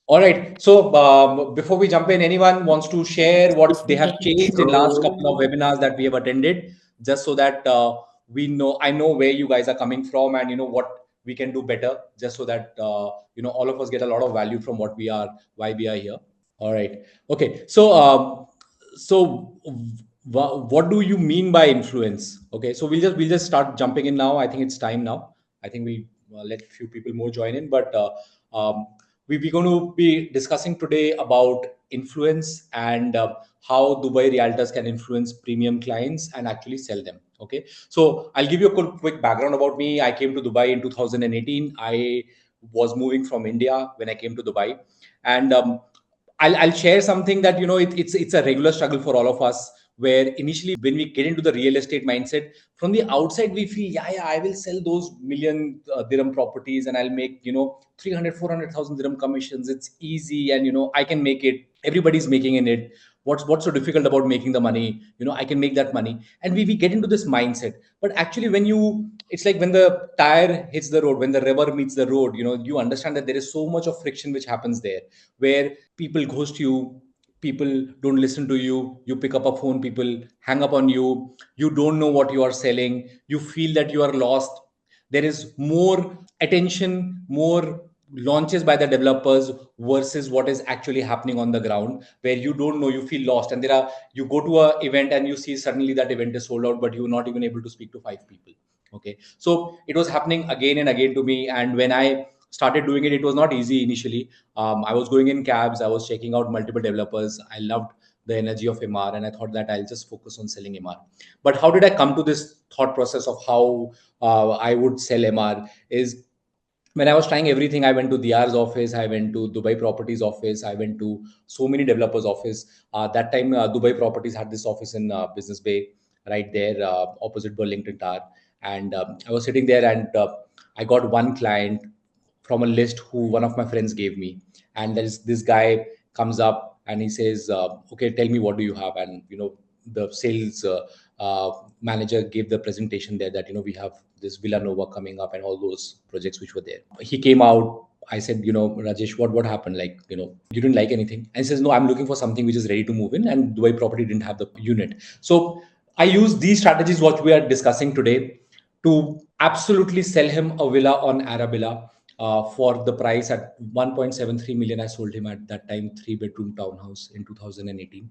All right. So before we jump in, anyone wants to share what they have changed in last couple of webinars that we have attended, just so that we know, I know where you guys are coming from, and what we can do better, just so that all of us get a lot of value from what we are, why we are here. All right. Okay. So what do you mean by influence? Okay. So we'll just start jumping in now. I think it's time now. I think we let few people more join in, but we're going to be discussing today about influence and how Dubai Realtors can influence premium clients and actually sell them. Okay. So I'll give you a quick background about me. I came to Dubai in 2018. I was moving from India when I came to Dubai, and I'll share something that it's a regular struggle for all of us. Where initially, when we get into the real estate mindset, from the outside we feel, yeah, I will sell those million dirham properties and I'll make 300, 400,000 dirham commissions. It's easy, and I can make it. Everybody's making in it. What's so difficult about making the money? I can make that money, and we get into this mindset. But actually, it's like when the tire hits the road, when the rubber meets the road, you understand that there is so much of friction which happens there, where people ghost you, people don't listen to you, you pick up a phone, people hang up on you, you don't know what you are selling, you feel that you are lost. There is more attention, more launches by the developers versus what is actually happening on the ground, where you don't know, you feel lost, and you go to a event and you see suddenly that event is sold out, but you're not even able to speak to five people. Okay. So it was happening again and again to me, and when I started doing it, it was not easy initially. I was going in cabs, I was checking out multiple developers. I loved the energy of MR, and I thought that I'll just focus on selling MR. But how did I come to this thought process of how I would sell MR? Is when I was trying everything, I went to DR's office, I went to Dubai Properties office, I went to so many developers' office. That time, Dubai Properties had this office in Business Bay, right there, opposite Burlington Tower. And I was sitting there, and I got one client from a list who one of my friends gave me. And there's this guy comes up and he says, "Okay, tell me what do you have?" And the sales manager gave the presentation there that we have this Villanova coming up and all those projects which were there. He came out. I said, Rajesh, what happened? Like, you didn't like anything? And he says, no, I'm looking for something which is ready to move in, and Dubai Property didn't have the unit. So I use these strategies what we are discussing today to absolutely sell him a villa on Arabella for the price at 1.73 million. I sold him at that time 3-bedroom townhouse in 2018,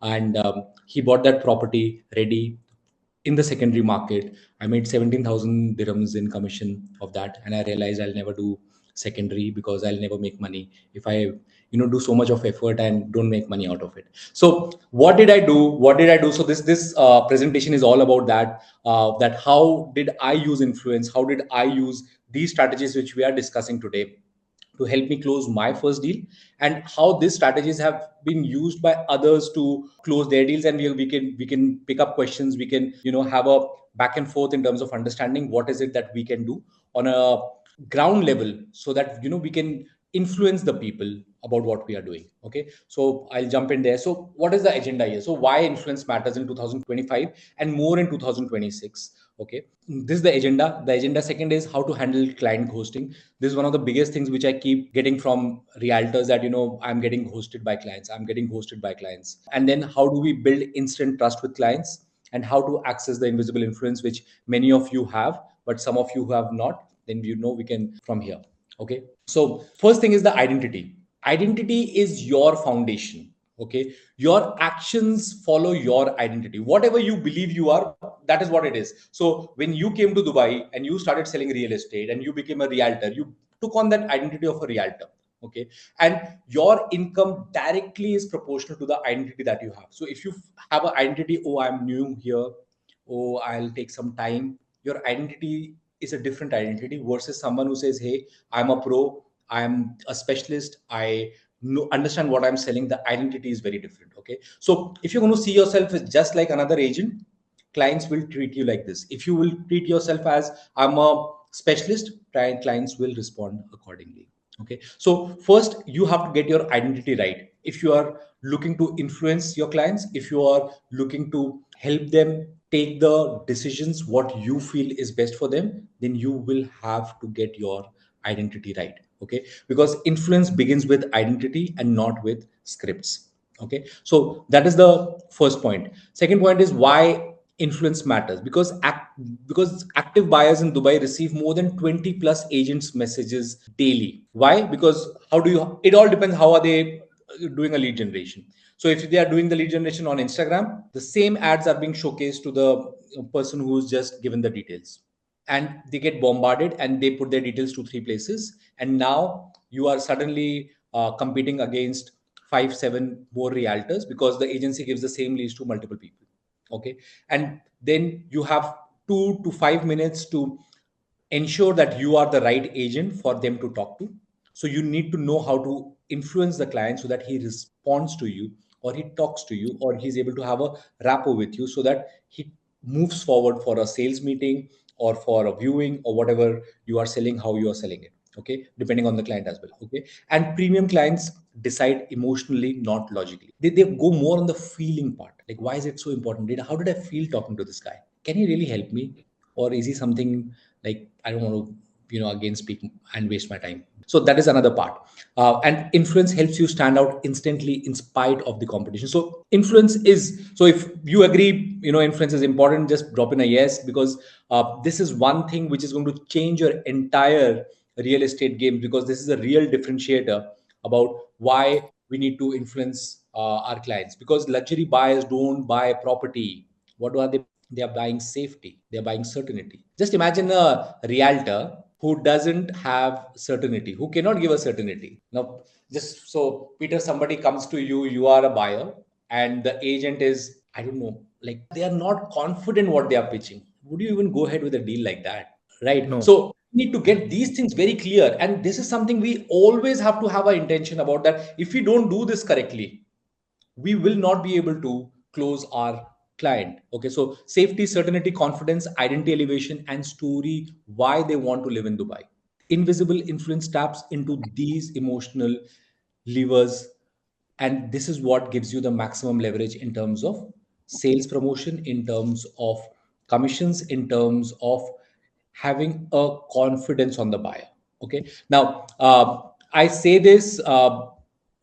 and he bought that property ready in the secondary market. I made 17,000 dirhams in commission of that, and I realized I'll never do secondary because I'll never make money if I do so much of effort and don't make money out of it. So what did I do? So this presentation is all about that how did I use influence, how did I use these strategies which we are discussing today to help me close my first deal, and how these strategies have been used by others to close their deals. And we can pick up questions, we can have a back and forth in terms of understanding what is it that we can do on a ground level, so that we can influence the people about what we are doing. Okay, so I'll jump in there. So what is the agenda here? So why influence matters in 2025 and more in 2026? Okay, this is the agenda. The agenda second is how to handle client ghosting. This is one of the biggest things which I keep getting from realtors, that I'm getting ghosted by clients, and then how do we build instant trust with clients, and how to access the invisible influence which many of you have but some of you who have not. Then we can from here. Okay, so first thing is the identity. Identity is your foundation. Okay, your actions follow your identity. Whatever you believe you are, that is what it is. So when you came to Dubai and you started selling real estate and you became a realtor, you took on that identity of a realtor. Okay, and your income directly is proportional to the identity that you have. So if you have an identity, oh, I'm new here, oh, I'll take some time, your identity is a different identity versus someone who says, hey, I'm a pro, I'm a specialist, I know, understand what I'm selling. The identity is very different. Okay, so if you're going to see yourself as just like another agent, clients will treat you like this. If you will treat yourself as I'm a specialist, clients will respond accordingly. Okay, so first you have to get your identity right. If you are looking to influence your clients, if you are looking to help them take the decisions what you feel is best for them, then you will have to get your identity right. Okay, because influence begins with identity and not with scripts. Okay, so that is the first point. Second point is why influence matters, because because active buyers in Dubai receive more than 20 plus agents messages daily. Why? Because how do you, it all depends how are they doing a lead generation. So if they are doing the lead generation on Instagram, the same ads are being showcased to the person who's just given the details, and they get bombarded and they put their details to three places, and now you are suddenly competing against 5 7 more realtors because the agency gives the same leads to multiple people. Okay, and then you have 2 to 5 minutes to ensure that you are the right agent for them to talk to. So you need to know how to influence the client so that he responds to you, or he talks to you, or he's able to have a rapport with you, so that he moves forward for a sales meeting or for a viewing or whatever you are selling, how you are selling it. Okay, depending on the client as well. Okay, and premium clients decide emotionally, not logically. They go more on the feeling part. Like, why is it so important? How did I feel talking to this guy? Can he really help me? Or is he something like, I don't want to, again speak and waste my time? So that is another part. And influence helps you stand out instantly in spite of the competition. So influence is, so if you agree, influence is important, just drop in a yes, because this is one thing which is going to change your entire real estate game, because this is a real differentiator about why we need to influence our clients. Because luxury buyers don't buy property. What are they buying? They are buying safety. They are buying certainty. Just imagine a realtor who doesn't have certainty, who cannot give a certainty. Now, just so Peter, somebody comes to you, you are a buyer, and the agent is, I don't know, like they are not confident what they are pitching. Would you even go ahead with a deal like that? Right. No. So we need to get these things very clear. And this is something we always have to have our intention about, that if we don't do this correctly, we will not be able to close our client. Okay, so safety, certainty, confidence, identity elevation, and story why they want to live in Dubai. Invisible influence taps into these emotional levers, and this is what gives you the maximum leverage in terms of sales promotion, in terms of commissions, in terms of having a confidence on the buyer. Okay, now I say this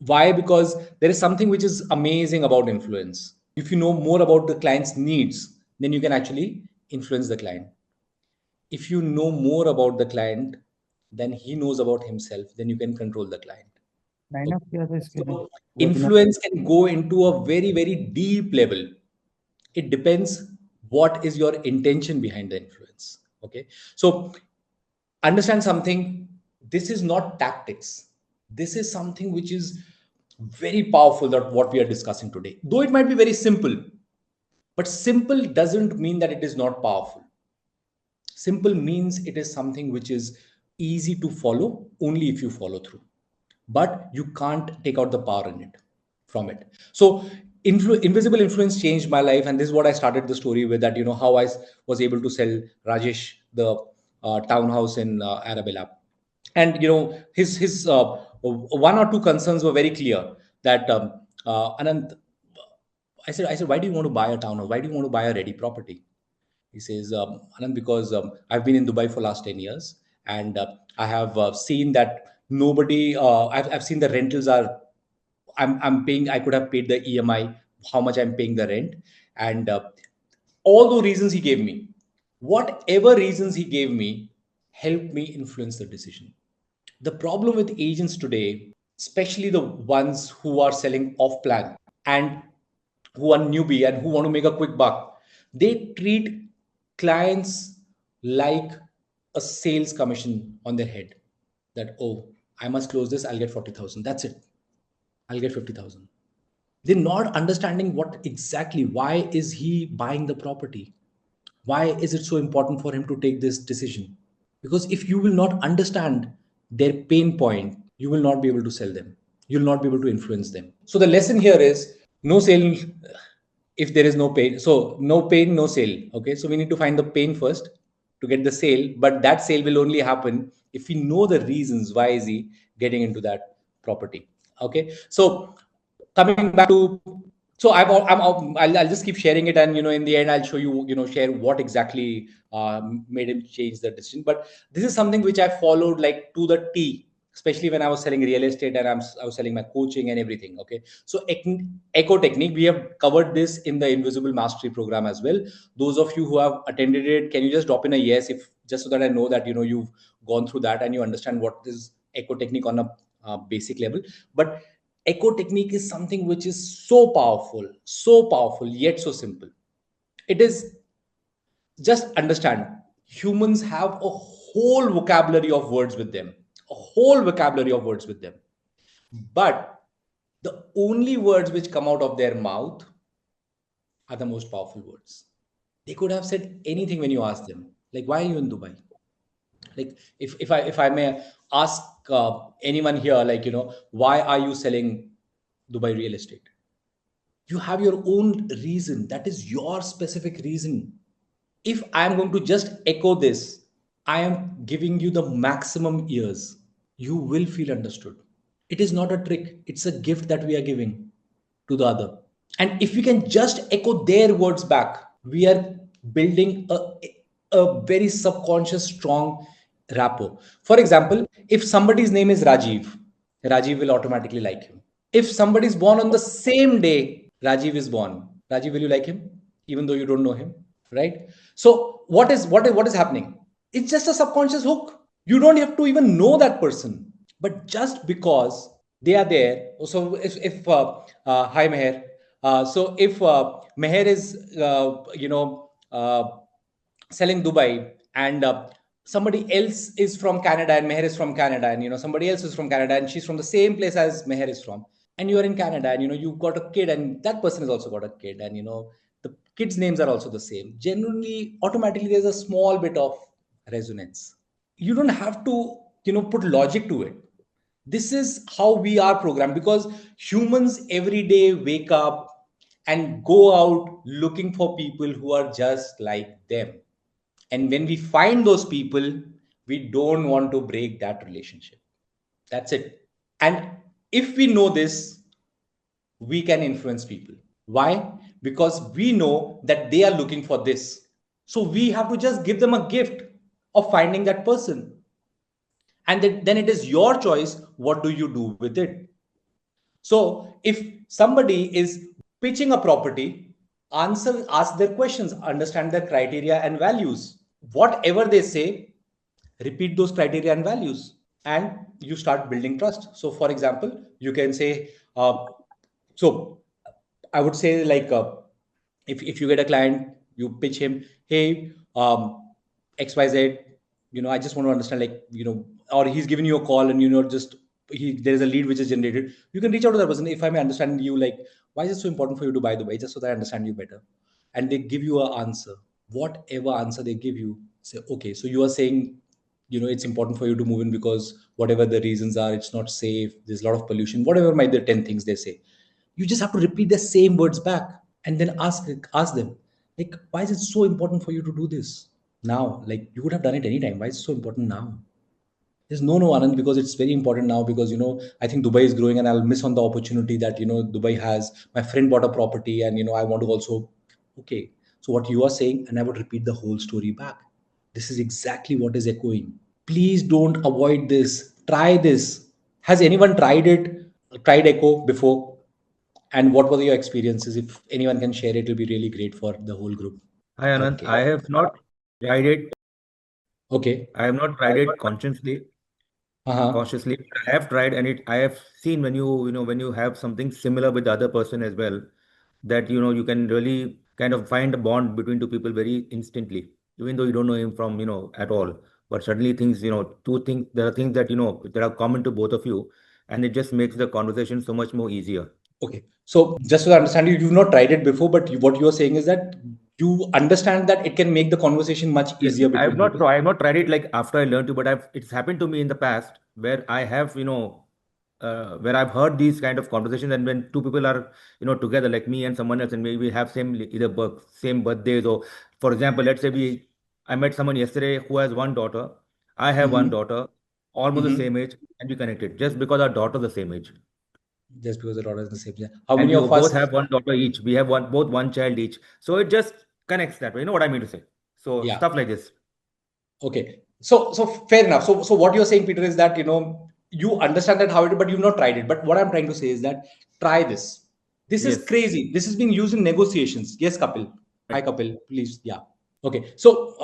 why? Because there is something which is amazing about influence. If you know more about the client's needs, then you can actually influence the client. If you know more about the client than he knows about himself, then you can control the client. Line Okay. Up किया था इसके लिए So वो बिना influence can go into a very, very deep level. It depends what is your intention behind the influence. Okay. So understand something. This is not tactics. This is something which is very powerful, that what we are discussing today. Though it might be very simple, but simple doesn't mean that it is not powerful. Simple means it is something which is easy to follow only if you follow through, but you can't take out the power in it from it. So invisible influence changed my life, and this is what I started the story with, that how I was able to sell Rajesh the townhouse in Arabella. And his one or two concerns were very clear, that Anant, I said, why do you want to buy a townhouse? Why do you want to buy a ready property? He says, Anand, because I've been in Dubai for last 10 years, and I have seen that nobody, I've seen the rentals are, I'm paying, I could have paid the EMI, how much I'm paying the rent. And all the reasons he gave me, whatever reasons he gave me, helped me influence the decision. The problem with agents today, especially the ones who are selling off plan and who are newbie and who want to make a quick buck, they treat clients like a sales commission on their head. That, oh, I must close this, I'll get 40,000. That's it. I'll get 50,000. They're not understanding what exactly, why is he buying the property? Why is it so important for him to take this decision? Because if you will not understand their pain point, you will not be able to sell them. You'll not be able to influence them. So the lesson here is no sale if there is no pain. So no pain, no sale. Okay. So we need to find the pain first to get the sale, but that sale will only happen if we know the reasons why is he getting into that property. Okay. So coming back to, so I'll just keep sharing it, and in the end I'll show you, share what exactly made him change the decision. But this is something which I followed like to the T, especially when I was selling real estate and I was selling my coaching and everything. Okay. So echo technique, we have covered this in the Invisible Mastery program as well. Those of you who have attended it, can you just drop in a yes, if just so that I know that, you've gone through that and you understand what is echo technique on a basic level. But echo technique is something which is so powerful, yet so simple. It is, just understand, humans have a whole vocabulary of words with them, a whole vocabulary of words with them. But the only words which come out of their mouth are the most powerful words. They could have said anything when you ask them, like, why are you in Dubai? Like, if I may ask anyone here, like, why are you selling Dubai real estate? You have your own reason. That is your specific reason. If I am going to just echo this, I am giving you the maximum ears. You will feel understood. It is not a trick, it's a gift that we are giving to the other. And if we can just echo their words back, we are building a very subconscious, strong rapport. For example, if somebody's name is Rajiv, Rajiv will automatically like him. If somebody is born on the same day Rajiv is born, Rajiv, will you like him? Even though you don't know him, right? So what is happening? It's just a subconscious hook. You don't have to even know that person, but just because they are there. So if hi Meher, so if Meher is selling Dubai, and somebody else is from Canada and Meher is from Canada, and somebody else is from Canada and she's from the same place as Meher is from, and you are in Canada, and you've got a kid and that person has also got a kid, and the kids' names are also the same. Generally, automatically, there's a small bit of resonance. You don't have to put logic to it. This is how we are programmed, because humans every day wake up and go out looking for people who are just like them. And when we find those people, we don't want to break that relationship. That's it. And if we know this, we can influence people. Why? Because we know that they are looking for this. So we have to just give them a gift of finding that person. And then it is your choice. What do you do with it? So if somebody is pitching a property, ask their questions, understand their criteria and values. Whatever they say, repeat those criteria and values, and you start building trust. So for example, you can say, so I would say, like, if you get a client, you pitch him, hey, XYZ, I just want to understand, like, or he's giving you a call, and just there is a lead which is generated. You can reach out to that person. If I may understand you, like, why is it so important for you to buy Dubai? Just so that I understand you better. And they give you an answer. Whatever answer they give you, say, okay, so you are saying, it's important for you to move in because whatever the reasons are, it's not safe, there's a lot of pollution, whatever might be the 10 things they say. You just have to repeat the same words back, and then ask them, like, why is it so important for you to do this now? Like, you could have done it anytime. Why is it so important now? There's no, Anand, because it's very important now, because I think Dubai is growing and I'll miss on the opportunity that Dubai has. My friend bought a property, and I want to also. Okay, so what you are saying, and I would repeat the whole story back. This is exactly what is echoing. Please don't avoid this. Try this. Has anyone tried echo before? And what were your experiences? If anyone can share, it will be really great for the whole group. Hi Anant, Okay. I have not tried it. Okay. I have not tried it Uh-huh. consciously. I have tried, and I have seen when when you have something similar with the other person as well, that you can really kind of find a bond between two people very instantly, even though you don't know him from at all. But suddenly things, two things, there are things that that are common to both of you, and it just makes the conversation so much more easier. Okay. So just to understand you, you've not tried it before, but what you're saying is that you understand that it can make the conversation much Yes, easier between people. I have not tried it like after I learned to, but it's happened to me in the past where I have, where I've heard these kind of conversations, and when two people are, together, like me and someone else, and maybe we have same birthdays, or for example, let's say I met someone yesterday who has one daughter, I have one Mm-hmm. daughter, almost the Mm-hmm. same age, and we connected just because our daughter the same age. Just because the daughter is the same. Yeah. How And many we of both us? have one daughter each. We have both one child each. So it just connects that way. You know what I mean to say? So Yeah. stuff like this. Okay. So fair enough. So what you're saying, Peter, is that you understand that how it, but you've not tried it. But what I'm trying to say is that try this. This is Yes. crazy. This is being used in negotiations. Yes, Kapil. Hi, Right. Kapil. Please, yeah. Okay. So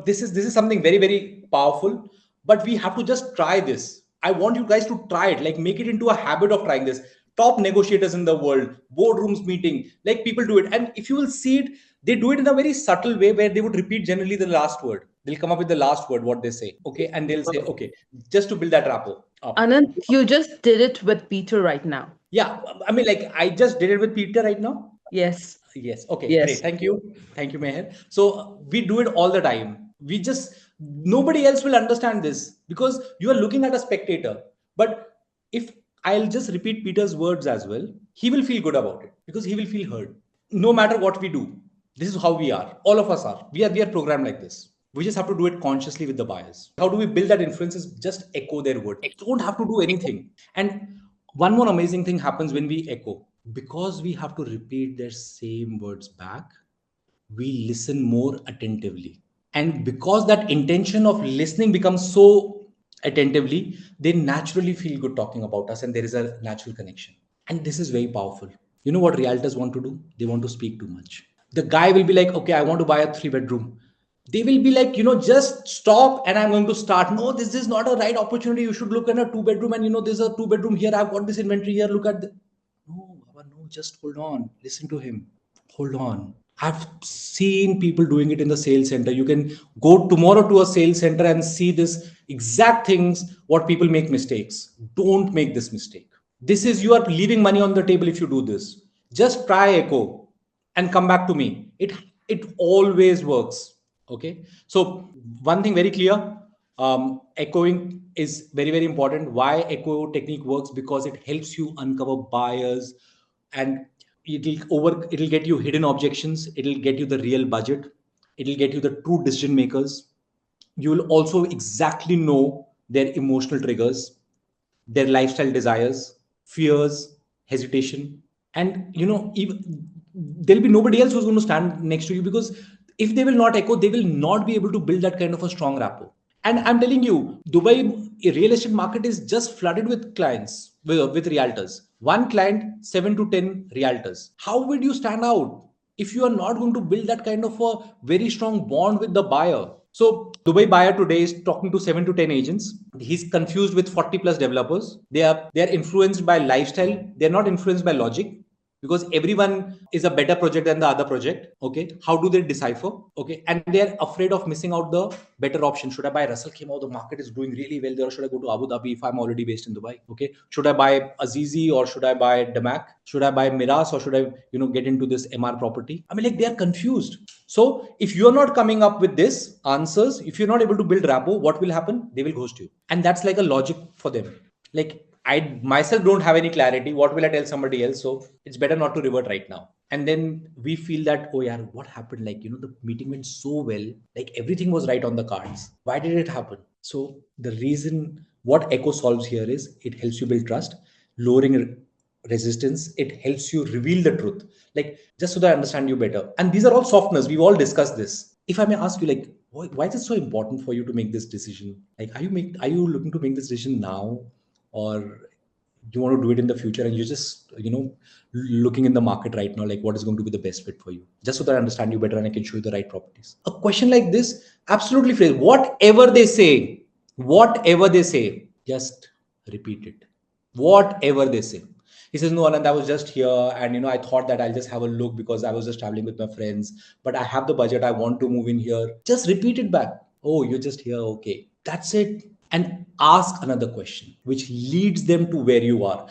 this is something very very powerful. But we have to just try this. I want you guys to try it. Like make it into a habit of trying this. Top negotiators in the world, boardrooms meeting, like people do it. And if you will see it, they do it in a very subtle way where they would repeat generally the last word. They'll come up with the last word, what they say. Okay. And they'll say, okay, just to build that rapport up. Anand, you just did it with Peter right now. Yeah. I mean, like I just did it with Peter right now. Yes. Yes. Okay. Great. Yes. Thank you. Thank you, Meher. So we do it all the time. We just, nobody else will understand this because you are looking at a spectator. But if I'll just repeat Peter's words as well, he will feel good about it because he will feel heard. No matter what we do, this is how we are. All of us are. We are programmed like this. We just have to do it consciously with the buyers. How do we build that influence? Is just echo their word. Don't have to do anything. And one more amazing thing happens when we echo. Because we have to repeat their same words back, we listen more attentively. And because that intention of listening becomes so attentively, they naturally feel good talking about us and there is a natural connection. And this is very powerful. You know what realtors want to do? They want to speak too much. The guy will be like, okay, I want to buy a 3 bedroom. They will be like, just stop and I'm going to start. No, this is not a right opportunity. You should look at a 2 bedroom and there's a 2 bedroom here. I've got this inventory here. Look at the. No, Baba, no, just hold on. Listen to him. Hold on. I've seen people doing it in the sales center. You can go tomorrow to a sales center and see this exact things what people make mistakes. Don't make this mistake. This is you are leaving money on the table if you do this. Just try echo and come back to me. It always works. Okay. So one thing very clear, echoing is very very important. Why echo technique works? Because it helps you uncover buyers and it'll get you hidden objections, it'll get you the real budget, it'll get you the true decision makers. You will also exactly know their emotional triggers, their lifestyle desires, fears, hesitation. And even there'll be nobody else who's going to stand next to you because if they will not echo, they will not be able to build that kind of a strong rapport. And I'm telling you, Dubai real estate market is just flooded with clients, with realtors. One client, 7 to 10 realtors. How would you stand out if you are not going to build that kind of a very strong bond with the buyer? So Dubai buyer today is talking to 7 to 10 agents. He's confused with 40 plus developers. They are influenced by lifestyle. They're not influenced by logic because everyone is a better project than the other project. Okay, how do they decipher? Okay, and they're afraid of missing out the better option. Should I buy Russell Khimau? The market is doing really well there. Or should I go to Abu Dhabi if I'm already based in Dubai? Okay, should I buy Azizi or should I buy Damac? Should I buy Miras or should I get into this MR property? I mean, like they are confused. So if you're not coming up with this answers, if you're not able to build rapport, what will happen? They will ghost you, and that's like a logic for them. Like I myself don't have any clarity. What will I tell somebody else? So it's better not to revert right now. And then we feel that, oh yeah, what happened? Like, the meeting went so well. Like everything was right on the cards. Why did it happen? So the reason what Echo solves here is it helps you build trust, lowering resistance. It helps you reveal the truth. Like just so that I understand you better. And these are all softeners. We've all discussed this. If I may ask you, like, why is it so important for you to make this decision? Like, are you looking to make this decision now? Or you want to do it in the future and you're just looking in the market right now, like what is going to be the best fit for you, just so that I understand you better and I can show you the right properties. A question like this, absolutely phrase whatever they say, just repeat it. Whatever they say. He says, no, Anand, I was just here and I thought that I'll just have a look because I was just traveling with my friends, but I have the budget, I want to move in here. Just repeat it back. Oh, you're just here, okay, that's it. And ask another question which leads them to where you are.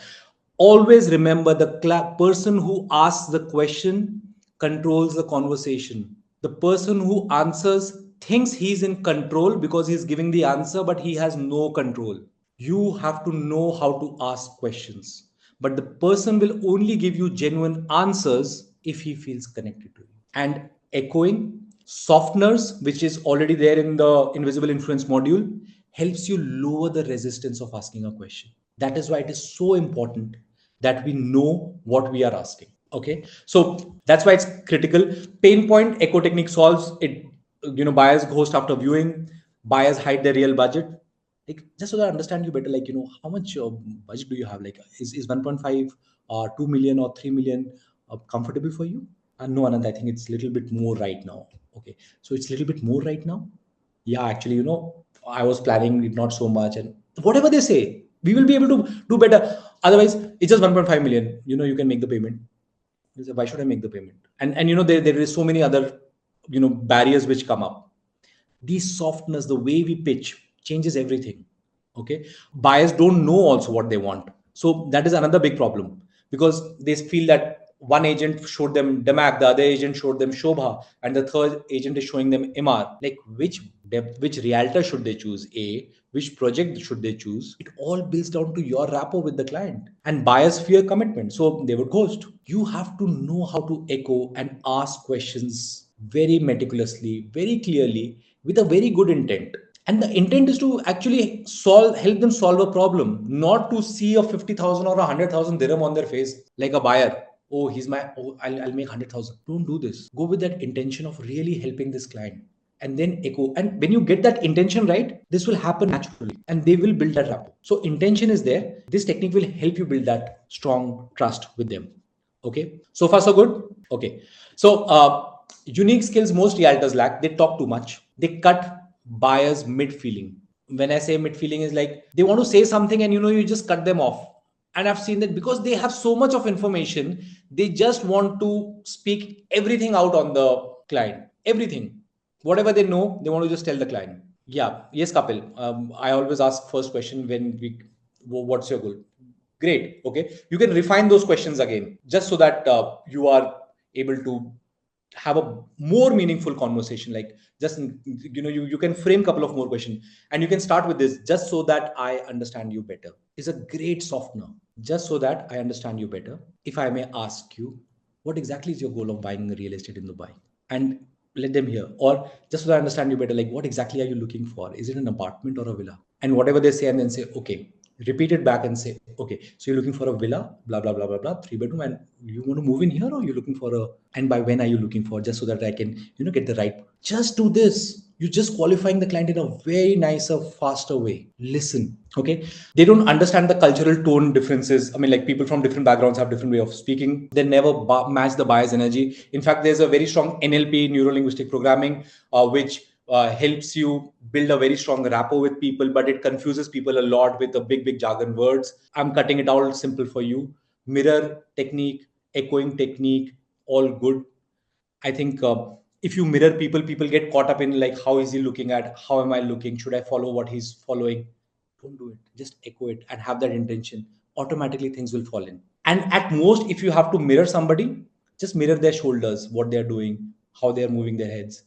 Always remember, the person who asks the question controls the conversation. The person who answers thinks he's in control because he's giving the answer, but he has no control. You have to know how to ask questions, but the person will only give you genuine answers if he feels connected to you. And echoing, softeners, which is already there in the invisible influence module, helps you lower the resistance of asking a question. That is why it is so important that we know what we are asking. Okay, so that's why it's critical. Pain point echo technique solves it. Buyers ghost after viewing, buyers hide their real budget, Like, just so that I understand you better, like, how much budget do you have? Like, is 1.5, 2 million or 3 million comfortable for you? No, Anand, I think it's a little bit more right now. Okay, so it's a little bit more right now. Yeah, actually, I was planning it not so much, and whatever they say, we will be able to do better. Otherwise, it's just 1.5 million. You can make the payment. You say, why should I make the payment? And there is so many other barriers which come up. The softness, the way we pitch changes everything. Okay, buyers don't know also what they want, so that is another big problem, because they feel that one agent showed them Demac, the other agent showed them Shobha, and the third agent is showing them MR. Like, which realtor should they choose? Which project should they choose? It all builds down to your rapport with the client. And buyers fear commitment, so they would ghost. You have to know how to echo and ask questions very meticulously, very clearly, with a very good intent. And the intent is to actually help them solve a problem, not to see a 50,000 or 100,000 dirham on their face like a buyer. Oh, I'll make 100,000. Don't do this. Go with that intention of really helping this client, and then echo. And when you get that intention right, this will happen naturally, and they will build that rapport. So intention is there. This technique will help you build that strong trust with them. Okay, so far so good. Okay, so unique skills most realtors lack. They talk too much. They cut buyers mid feeling. When I say mid feeling, is like they want to say something and you just cut them off. And I've seen that because they have so much of information, they just want to speak everything out on the client. Everything, whatever they know, they want to just tell the client. Yeah, yes, Kapil. I always ask first question when what's your goal? Great. Okay, you can refine those questions again, just so that you are able to have a more meaningful conversation. Like, just you can frame a couple of more questions, and you can start with this: just so that I understand you better is a great softener. Just so that I understand you better, if I may ask you, what exactly is your goal of buying real estate in Dubai? And let them hear. Or, just so that I understand you better, like, what exactly are you looking for? Is it an apartment or a villa? And whatever they say, and then say, okay, repeat it back and say, okay, so you're looking for a villa, blah blah blah blah blah, 3 bedroom, and you want to move in here, or you're looking for a, and by when are you looking for? Just so that I can get the right. Just do this. You're just qualifying the client in a very nicer, faster way. Listen. Okay, they don't understand the cultural tone differences. I mean, like, people from different backgrounds have different way of speaking. They never match the buyer's energy. In fact, there's a very strong NLP, neuro linguistic programming, which helps you build a very strong rapport with people, but it confuses people a lot with the big jargon words. I'm cutting it all simple for you. Mirror technique, echoing technique, all good. I think if you mirror people, people get caught up in, like, how is he looking at? How am I looking? Should I follow what he's following? Don't do it. Just echo it and have that intention. Automatically, things will fall in. And at most, if you have to mirror somebody, just mirror their shoulders, what they're doing, how they're moving their heads.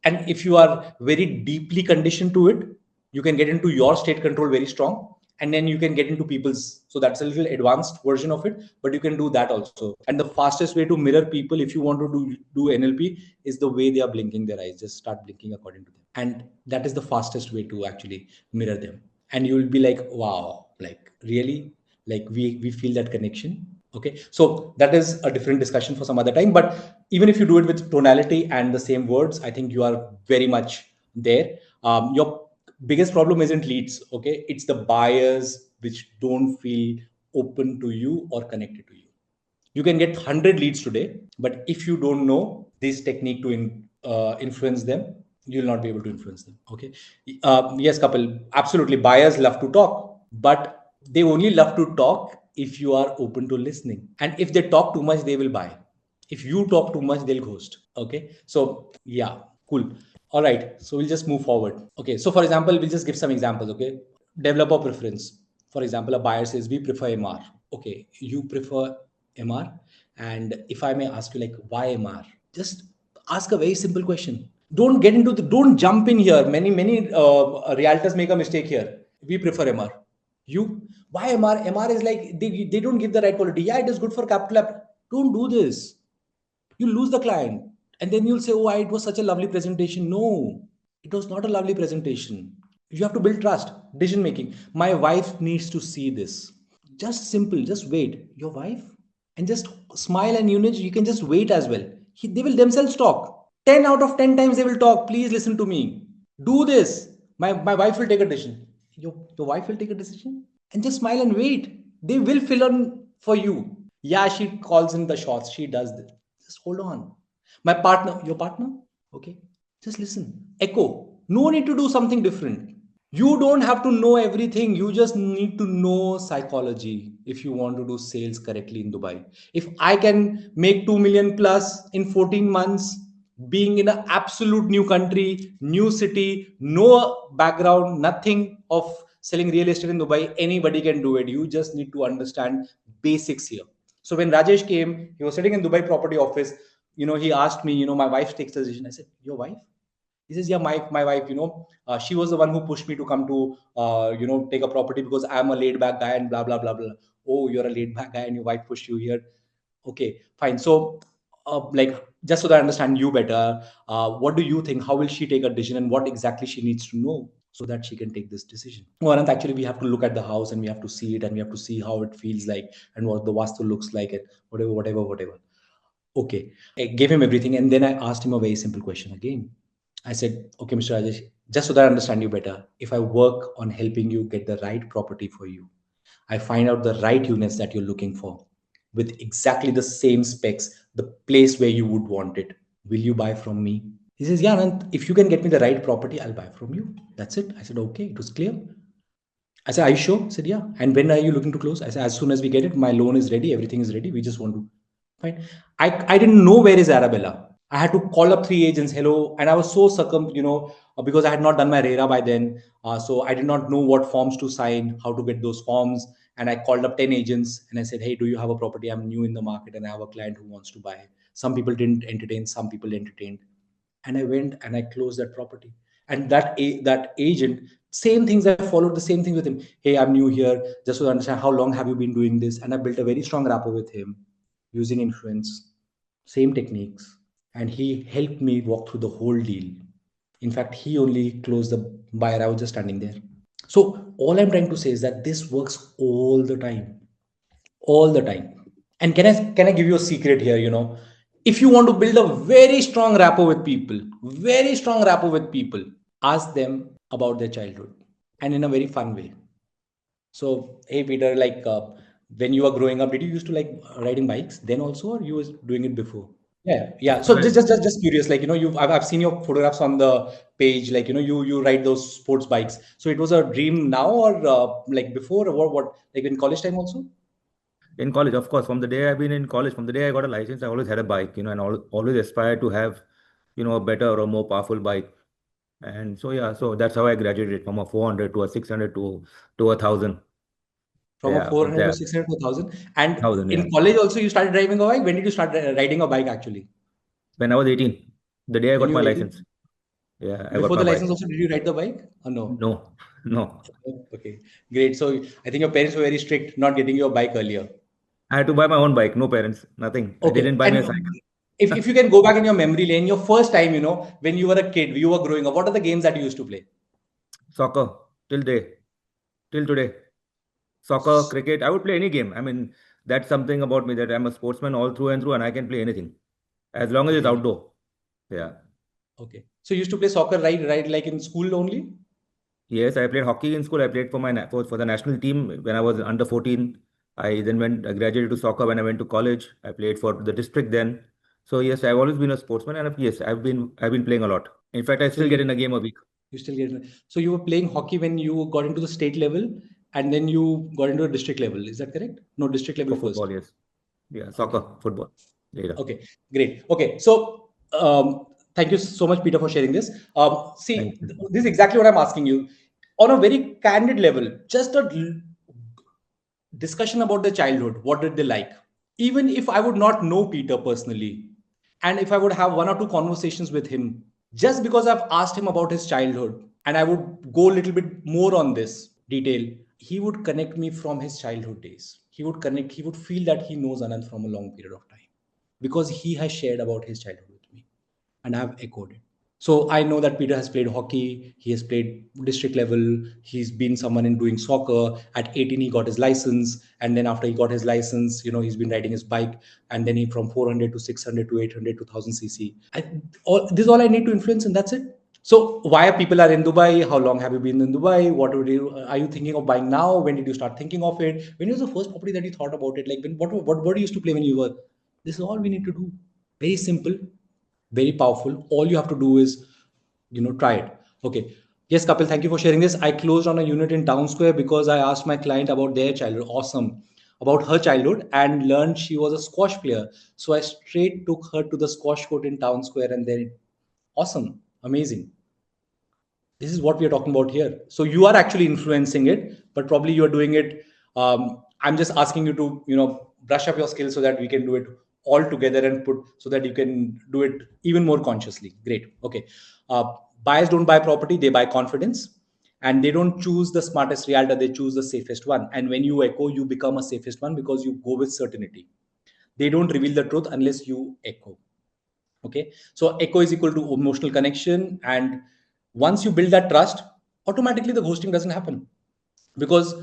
And if you are very deeply conditioned to it, you can get into your state control very strong, and then you can get into people's. So that's a little advanced version of it, but you can do that also. And the fastest way to mirror people, if you want to do NLP, is the way they are blinking their eyes. Just start blinking according to them, and that is the fastest way to actually mirror them. And you will be like, wow, like, really, like, we feel that connection. Okay, so that is a different discussion for some other time. But even if you do it with tonality and the same words, I think you are very much there. Your biggest problem isn't leads. Okay, it's the buyers which don't feel open to you or connected to you. You can get 100 leads today, but if you don't know this technique to influence them, you will not be able to influence them. Okay, yes, Kapil, absolutely. Buyers love to talk, but they only love to talk if you are open to listening. And if they talk too much, they will buy. If you talk too much, they'll ghost. Okay, so yeah, cool. All right, so we'll just move forward. Okay, so for example, we'll just give some examples. Okay, developer preference. For example, a buyer says we prefer MR. Okay, you prefer MR, and if I may ask you, like, why MR? Just ask a very simple question. Don't jump in here. Many realtors make a mistake here. We prefer MR. You, why MR? MR is like, they don't give the right quality. Yeah, it is good for capital app. Don't do this. You lose the client, and then you'll say, oh, it was such a lovely presentation. No, it was not a lovely presentation. You have to build trust. Decision making. My wife needs to see this. Just simple. Just wait. Your wife, and just smile, and you can just wait as well. They will themselves talk. 10 out of 10 times they will talk. Please listen to me. Do this. My wife will take a decision. Your wife will take a decision, and just smile and wait. They will fill in for you. Yeah, she calls in the shots. She does this. Just hold on. My partner, your partner, okay? Just listen. Echo. No need to do something different. You don't have to know everything. You just need to know psychology if you want to do sales correctly in Dubai. If I can make 2 million plus in 14 months, being in an absolute new country, new city, no background, nothing of selling real estate in Dubai, anybody can do it. You just need to understand basics here. So when Rajesh came, he was sitting in Dubai property office. He asked me, my wife takes the decision. I said, your wife? He says, yeah, my wife, she was the one who pushed me to come to take a property because I'm a laid back guy and blah blah blah blah. Oh, you're a laid back guy and your wife pushed you here. Okay, fine. So like, just so that I understand you better, what do you think, how will she take a decision and what exactly she needs to know so that she can take this decision? Oh, Anant, actually we have to look at the house and we have to see it and we have to see how it feels like and what the vastu looks like and whatever. Okay. I gave him everything. And then I asked him a very simple question again. I said, okay, Mr. Rajesh, just so that I understand you better, if I work on helping you get the right property for you, I find out the right units that you're looking for with exactly the same specs, the place where you would want it. Will you buy from me? He says, yeah, Anant, if you can get me the right property, I'll buy from you. That's it. I said, okay, it was clear. I said, are you sure? He said, yeah. And when are you looking to close? I said, as soon as we get it, my loan is ready, everything is ready. We just want to. Fine. I didn't know where is Arabella. I had to call up three agents. Hello, and I was so because I had not done my RERA by then. So I did not know what forms to sign, how to get those forms. And I called up 10 agents and I said, hey, do you have a property? I'm new in the market and I have a client who wants to buy. Some people didn't entertain, some people entertained. And I went and I closed that property. And that agent, same things, I followed the same thing with him. Hey, I'm new here, just to understand how long have you been doing this? And I built a very strong rapport with him using influence, same techniques, and he helped me walk through the whole deal. In fact, he only closed the buyer. I was just standing there. So all I'm trying to say is that this works all the time. And can I give you a secret here? If you want to build a very strong rapport with people, very strong rapport with people, ask them about their childhood and in a very fun way. So, hey Peter, like when you were growing up, did you used to like riding bikes then also, or you was doing it before? Yeah. So Well, just curious, like I've seen your photographs on the page, like you ride those sports bikes. So it was a dream now, or like before, or what like in college time also? in college, of course, from the day I've been in college, from the day I got a license, I always had a bike, and always aspired to have, a better or more powerful bike. And so, yeah, so that's how I graduated from a 400 to a 600 to a 1000. From a Yeah, from 400 to there, 600 to 1000. And 1000. Yeah, in college also, you started driving a bike. When did you start riding a bike actually? when I was 18, the day I When got you my were license. 18? Yeah, I got Before my the bike. license also, did you ride the bike or no? No, no. Okay, great. So I think your parents were very strict, not getting you a bike earlier. I had to buy my own bike. No parents, nothing. I Okay. didn't buy me a And cycle. if you can go back in your memory lane, your first time, when you were a kid, you were growing up, what are the games that you used to play? Soccer till day, till today. Soccer, cricket. I would play any game. I mean, that's something about me that I'm a sportsman all through and through, and I can play anything as long as it's Okay. outdoor. Yeah. Okay. So you used to play soccer, right? Like in school only? Yes, I played hockey in school. I played for for the national team when I was under 14. I graduated to soccer when I went to college. I played for the district then. So yes, I've always been a sportsman, and yes, I've been playing a lot. In fact, I So still get in a game a week you still get so you were playing hockey when you got into the state level and then you got into a district level. Is that correct? No, district level for first. football. Yes, yeah, Okay. soccer, football later. Okay, great. Okay, so thank you so much, Peter, for sharing this. Thank See, you. this is exactly what I'm asking you. On a very candid level, just a discussion about their childhood. What did they like? Even if I would not know Peter personally, and if I would have one or two conversations with him, just because I've asked him about his childhood, and I would go a little bit more on this detail, he would connect me from his childhood days. He would feel that he knows Anand from a long period of time because he has shared about his childhood with me and I've echoed it. So I know that Peter has played hockey, he has played district level, he's been someone in doing soccer. At 18, he got his license, and then after he got his license, he's been riding his bike, and then he from 400 to 600 to 800 to 1000 cc. This is all I need to influence, and that's it. So why are people are in Dubai? How long have you been in Dubai? What would you are you thinking of buying now? When did you start thinking of it? When was the first property that you thought about it? Like when what you used to play when you were? This is all we need to do. Very simple, very powerful. All you have to do is, try it. Okay. Yes, Kapil, thank you for sharing this. I closed on a unit in Town Square because I asked my client about their childhood. Awesome. About her childhood and learned she was a squash player. So I straight took her to the squash court in Town Square and then awesome. Amazing. This is what we are talking about here. So you are actually influencing it, but probably you are doing it. I'm just asking you to, brush up your skills so that we can do it all together and put so that you can do it even more consciously. Great. Okay. Buyers don't buy property; they buy confidence, and they don't choose the smartest realtor; they choose the safest one. And when you echo, you become a safest one because you go with certainty. They don't reveal the truth unless you echo. Okay, so echo is equal to emotional connection, and once you build that trust, automatically the ghosting doesn't happen. Because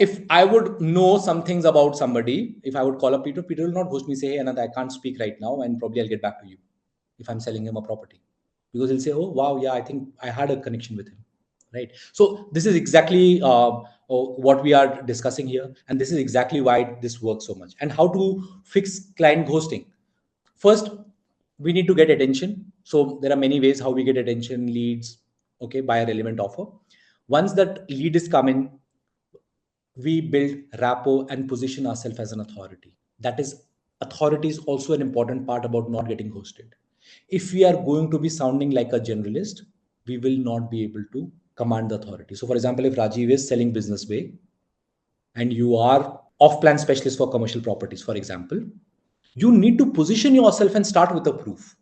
if I would know some things about somebody, if I would call up Peter will not ghost me, say, hey Anand, I can't speak right now and probably I'll get back to you if I'm selling him a property, because he'll say, oh wow, yeah, I think I had a connection with him. Right, so this is exactly what we are discussing here, and this is exactly why this works so much. And how to fix client ghosting? First, we need to get attention. So there are many ways how we get attention, leads, okay, by a relevant offer. Once that lead is coming, we build rapport and position ourselves as an authority. That is, authority is also an important part about not getting ghosted. If we are going to be sounding like a generalist, we will not be able to command the authority. So, for example, if Rajiv is selling Business Bay and you are off plan specialist for commercial properties, for example, you need to position yourself and start with a proof.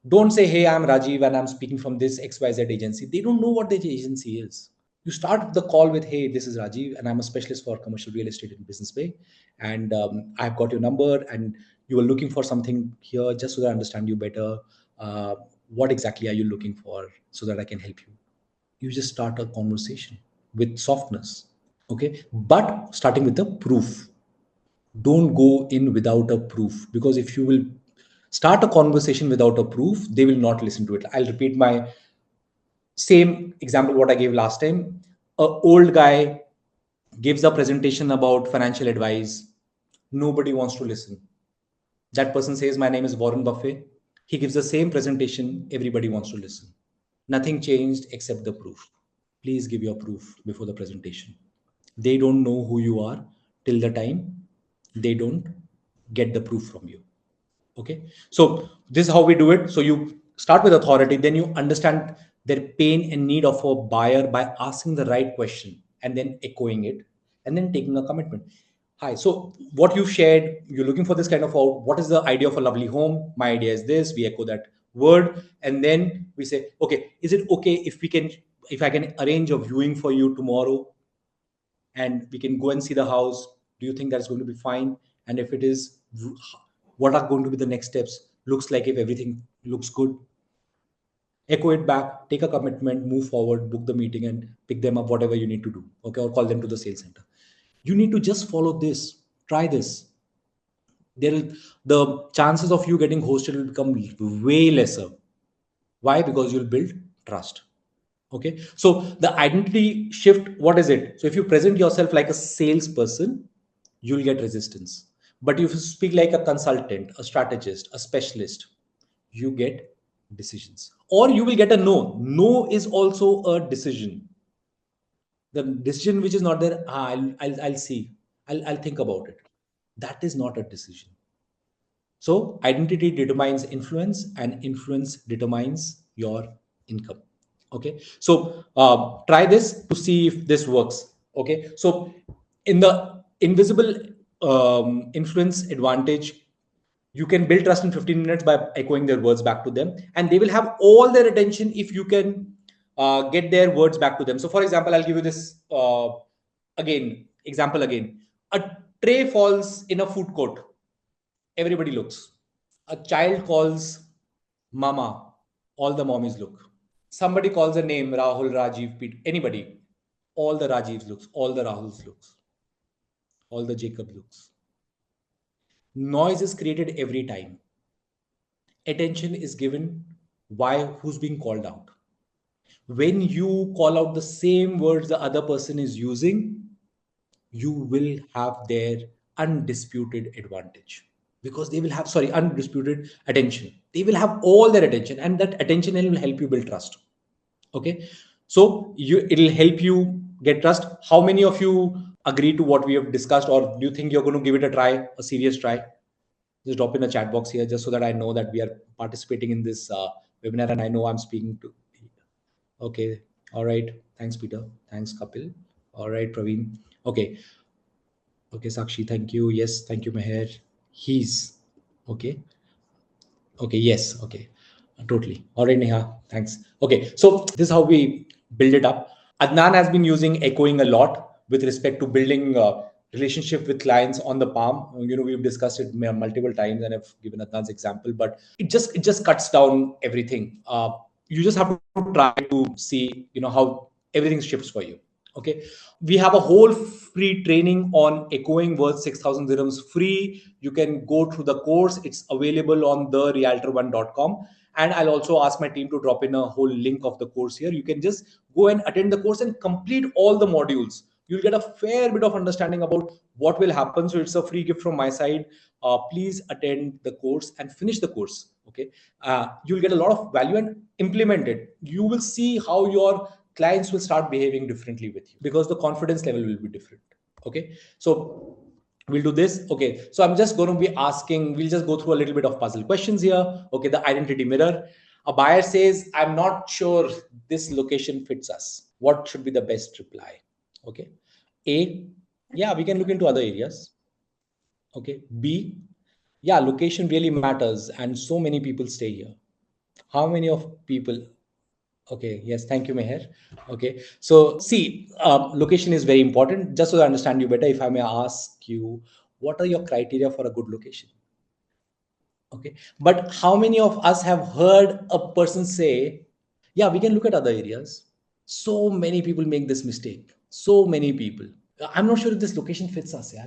Don't say, hey, I'm Rajiv and I'm speaking from this XYZ agency. They don't know what the agency is. You start the call with, hey, this is Rajiv and I'm a specialist for commercial real estate in Business Bay. And I've got your number and you were looking for something here just so that I understand you better. What exactly are you looking for so that I can help you? You just start a conversation with softness. Okay. But starting with the proof. Don't go in without a proof, because if you will start a conversation without a proof, they will not listen to it. I'll repeat my same example what I gave last time. A old guy gives a presentation about financial advice. Nobody wants to listen. That person says, my name is Warren Buffett. He gives the same presentation. Everybody wants to listen. Nothing changed except the proof. Please give your proof before the presentation. They don't know who you are till the time they don't get the proof from you. Okay, so this is how we do it. So you start with authority, then you understand their pain and need of a buyer by asking the right question and then echoing it and then taking a commitment. Hi, so what you've shared, you're looking for this kind of what is the idea of a lovely home? My idea is this. We echo that word and then we say, okay, is it okay if I can arrange a viewing for you tomorrow and we can go and see the house? Do you think that's going to be fine? And if it is, what are going to be the next steps? Looks like if everything looks good, echo it back, take a commitment, move forward, book the meeting, and pick them up, whatever you need to do. Okay, or call them to the sales center. You need to just follow this, try this. The chances of you getting hosted will become way lesser. Why? Because you'll build trust. Okay, so the identity shift, what is it? So if you present yourself like a salesperson, you'll get resistance. But if you speak like a consultant, a strategist, a specialist, you get decisions, or you will get a no. No is also a decision. The decision which is not there, I'll see, I'll think about it. That is not a decision. So identity determines influence, and influence determines your income. Okay, so try this to see if this works. Okay, so in the invisible influence advantage, you can build trust in 15 minutes by echoing their words back to them, and they will have all their attention if you can get their words back to them. So, for example, I'll give you this again example again. A tray falls in a food court. Everybody looks. A child calls mama. All the mommies look. Somebody calls a name, Rahul, Rajiv, Pete, anybody. All the Rajivs looks. All the Rahuls looks. All the Jacob looks. Noise is created every time. Attention is given. Why? Who's being called out? When you call out the same words the other person is using, you will have their undisputed advantage, because they will have, sorry, undisputed attention. They will have all their attention, and that attention will help you build trust. Okay, so it'll help you get trust. How many of you agree to what we have discussed, or do you think you're going to give it a try, a serious try? Just drop in a chat box here, just so that I know that we are participating in this webinar, and I know I'm speaking to. Okay, all right, thanks Peter, thanks Kapil. All right, Praveen. Okay, okay, Sakshi, thank you. Yes, thank you, Meher. He's okay. Okay, yes, okay, totally. All right, Neha, thanks. Okay, so this is how we build it up. Adnan has been using echoing a lot with respect to building relationship with clients on the palm. We've discussed it multiple times, and I've given Adnan's example, but it just cuts down everything. You just have to try to see how everything shifts for you. Okay, we have a whole free training on echoing worth 6,000 dirhams free. You can go through the course. It's available on the realtor1.com, and I'll also ask my team to drop in a whole link of the course here. You can just go and attend the course and complete all the modules. You'll get a fair bit of understanding about what will happen. So it's a free gift from my side. Please attend the course and finish the course. Okay, you'll get a lot of value and implement it. You will see how your clients will start behaving differently with you, because the confidence level will be different. Okay, so we'll do this. Okay, so I'm just going to be asking, we'll just go through a little bit of puzzle questions here. Okay, the identity mirror. A buyer says, I'm not sure this location fits us. What should be the best reply? Okay, A, yeah, we can look into other areas. Okay, B, yeah, location really matters and so many people stay here. How many of people? Okay, yes, thank you, Meher. Okay, so see, location is very important. Just so I understand you better, if I may ask you, what are your criteria for a good location? Okay, but how many of us have heard a person say, yeah, we can look at other areas? So many people make this mistake. So many people. I'm not sure if this location fits us, yeah.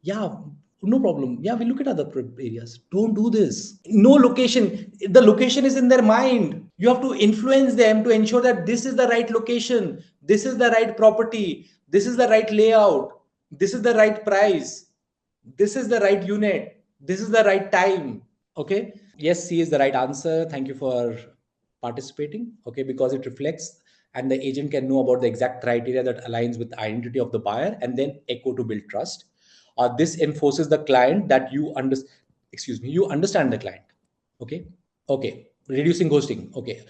Yeah, no problem. Yeah, we look at other areas. Don't do this. No location. The location is in their mind. You have to influence them to ensure that this is the right location, this is the right property, this is the right layout, this is the right price, this is the right unit, this is the right time. Okay, yes, C is the right answer. Thank you for participating. Okay, because it reflects, and the agent can know about the exact criteria that aligns with the identity of the buyer, and then echo to build trust. This enforces the client that you understand the client. Okay, okay, reducing ghosting. Okay,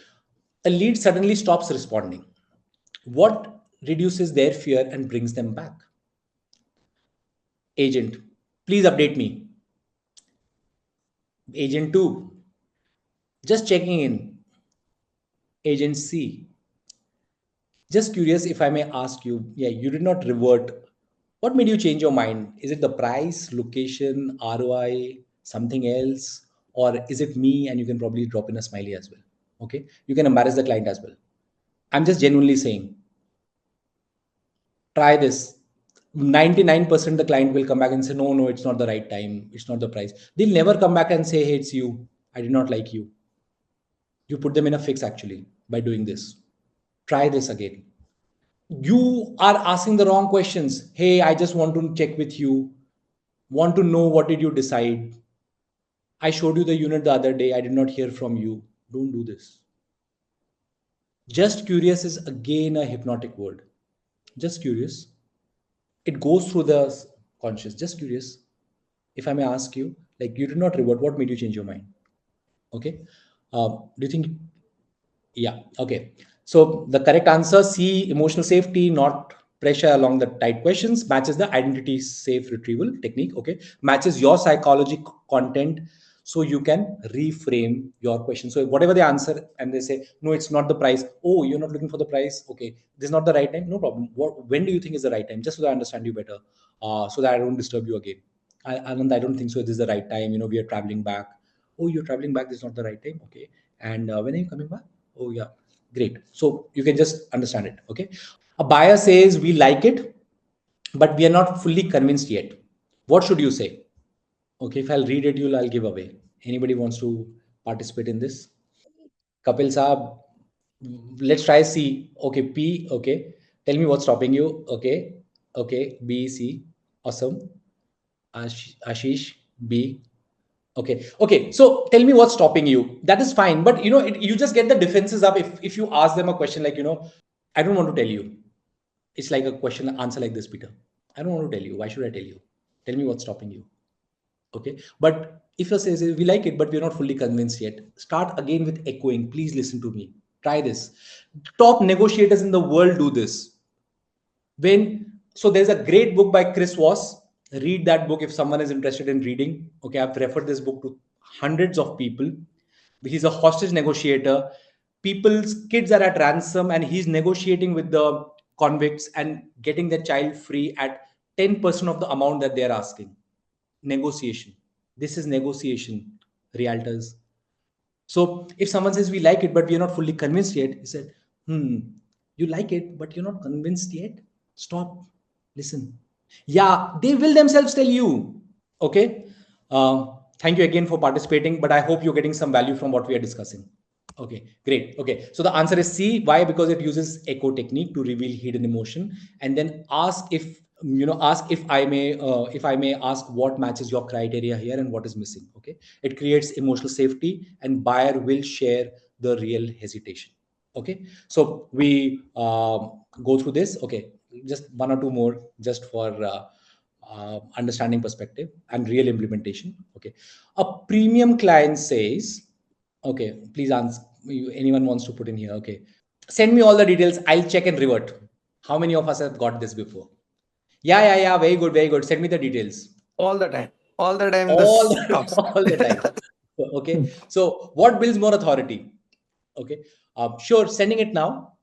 a lead suddenly stops responding. What reduces their fear and brings them back? Agent, please update me. Agent 2, just checking in. Agent C, just curious if I may ask you, yeah, you did not revert. What made you change your mind? Is it the price, location, ROI, something else? Or is it me? And you can probably drop in a smiley as well. Okay. You can embarrass the client as well. I'm just genuinely saying, try this. 99% the client will come back and say, no, no, it's not the right time. It's not the price. They'll never come back and say, hey, it's you. I did not like you. You put them in a fix actually by doing this. Try this again. You are asking the wrong questions. Hey, I just want to check with you. Want to know what did you decide? I showed you the unit the other day. I did not hear from you. Don't do this. Just curious is again a hypnotic word. Just curious. It goes through the conscious. Just curious. If I may ask you, like you did not revert, what made you change your mind? Okay. Do you think Yeah. Okay. So the correct answer C, emotional safety, not pressure along the tight questions, matches the identity safe retrieval technique. Okay. Matches your psychology content, so you can reframe your question. So whatever they answer and they say, no, it's not the price. Oh, you're not looking for the price. Okay. This is not the right time. No problem. When do you think is the right time? Just so that I understand you better, so that I don't disturb you again. Anand, I don't think so. This is the right time. We are traveling back. Oh, you're traveling back. This is not the right time. Okay. And when are you coming back? Oh, yeah, great. So you can just understand it. Okay. A buyer says, we like it, but we are not fully convinced yet. What should you say? Okay. If I'll read it, I'll give away. Anybody wants to participate in this? Kapil Saab, Let's try C. Okay, P. Okay, tell me what's stopping you. Okay, okay, B, C. Awesome. Ashish, B. Okay, okay. So tell me what's stopping you. That is fine, but you just get the defenses up if you ask them a question like, I don't want to tell you. It's like a question answer like this, Peter. I don't want to tell you. Why should I tell you? Tell me what's stopping you. Okay, but if you say we like it, but we're not fully convinced yet, start again with echoing. Please listen to me. Try this. Top negotiators in the world do this. There's a great book by Chris Voss. Read that book if someone is interested in reading. Okay, I've referred this book to hundreds of people. He's a hostage negotiator. People's kids are at ransom and he's negotiating with the convicts and getting their child free at 10% of the amount that they're asking. Negotiation. This is negotiation, realtors. So if someone says we like it, but we are not fully convinced yet, he said, you like it, but you're not convinced yet? Stop. Listen. Yeah, they will themselves tell you. Okay. Thank you again for participating, but I hope you're getting some value from what we are discussing. Okay, great. Okay, so the answer is C. Why? Because it uses echo technique to reveal hidden emotion, and then ask if I may ask what matches your criteria here and what is missing. Okay, it creates emotional safety, and buyer will share the real hesitation. Okay, so we go through this. Okay, just one or two more, just for understanding perspective and real implementation. Okay, a premium client says, okay, please answer. Anyone wants to put in here? Okay, send me all the details. I'll check and revert. How many of us have got this before? Yeah, yeah, yeah. Very good, very good. Send me the details. All the time. All the time All this the, talks. all the time. Okay. So, what builds more authority? Okay. Sure. Sending it now,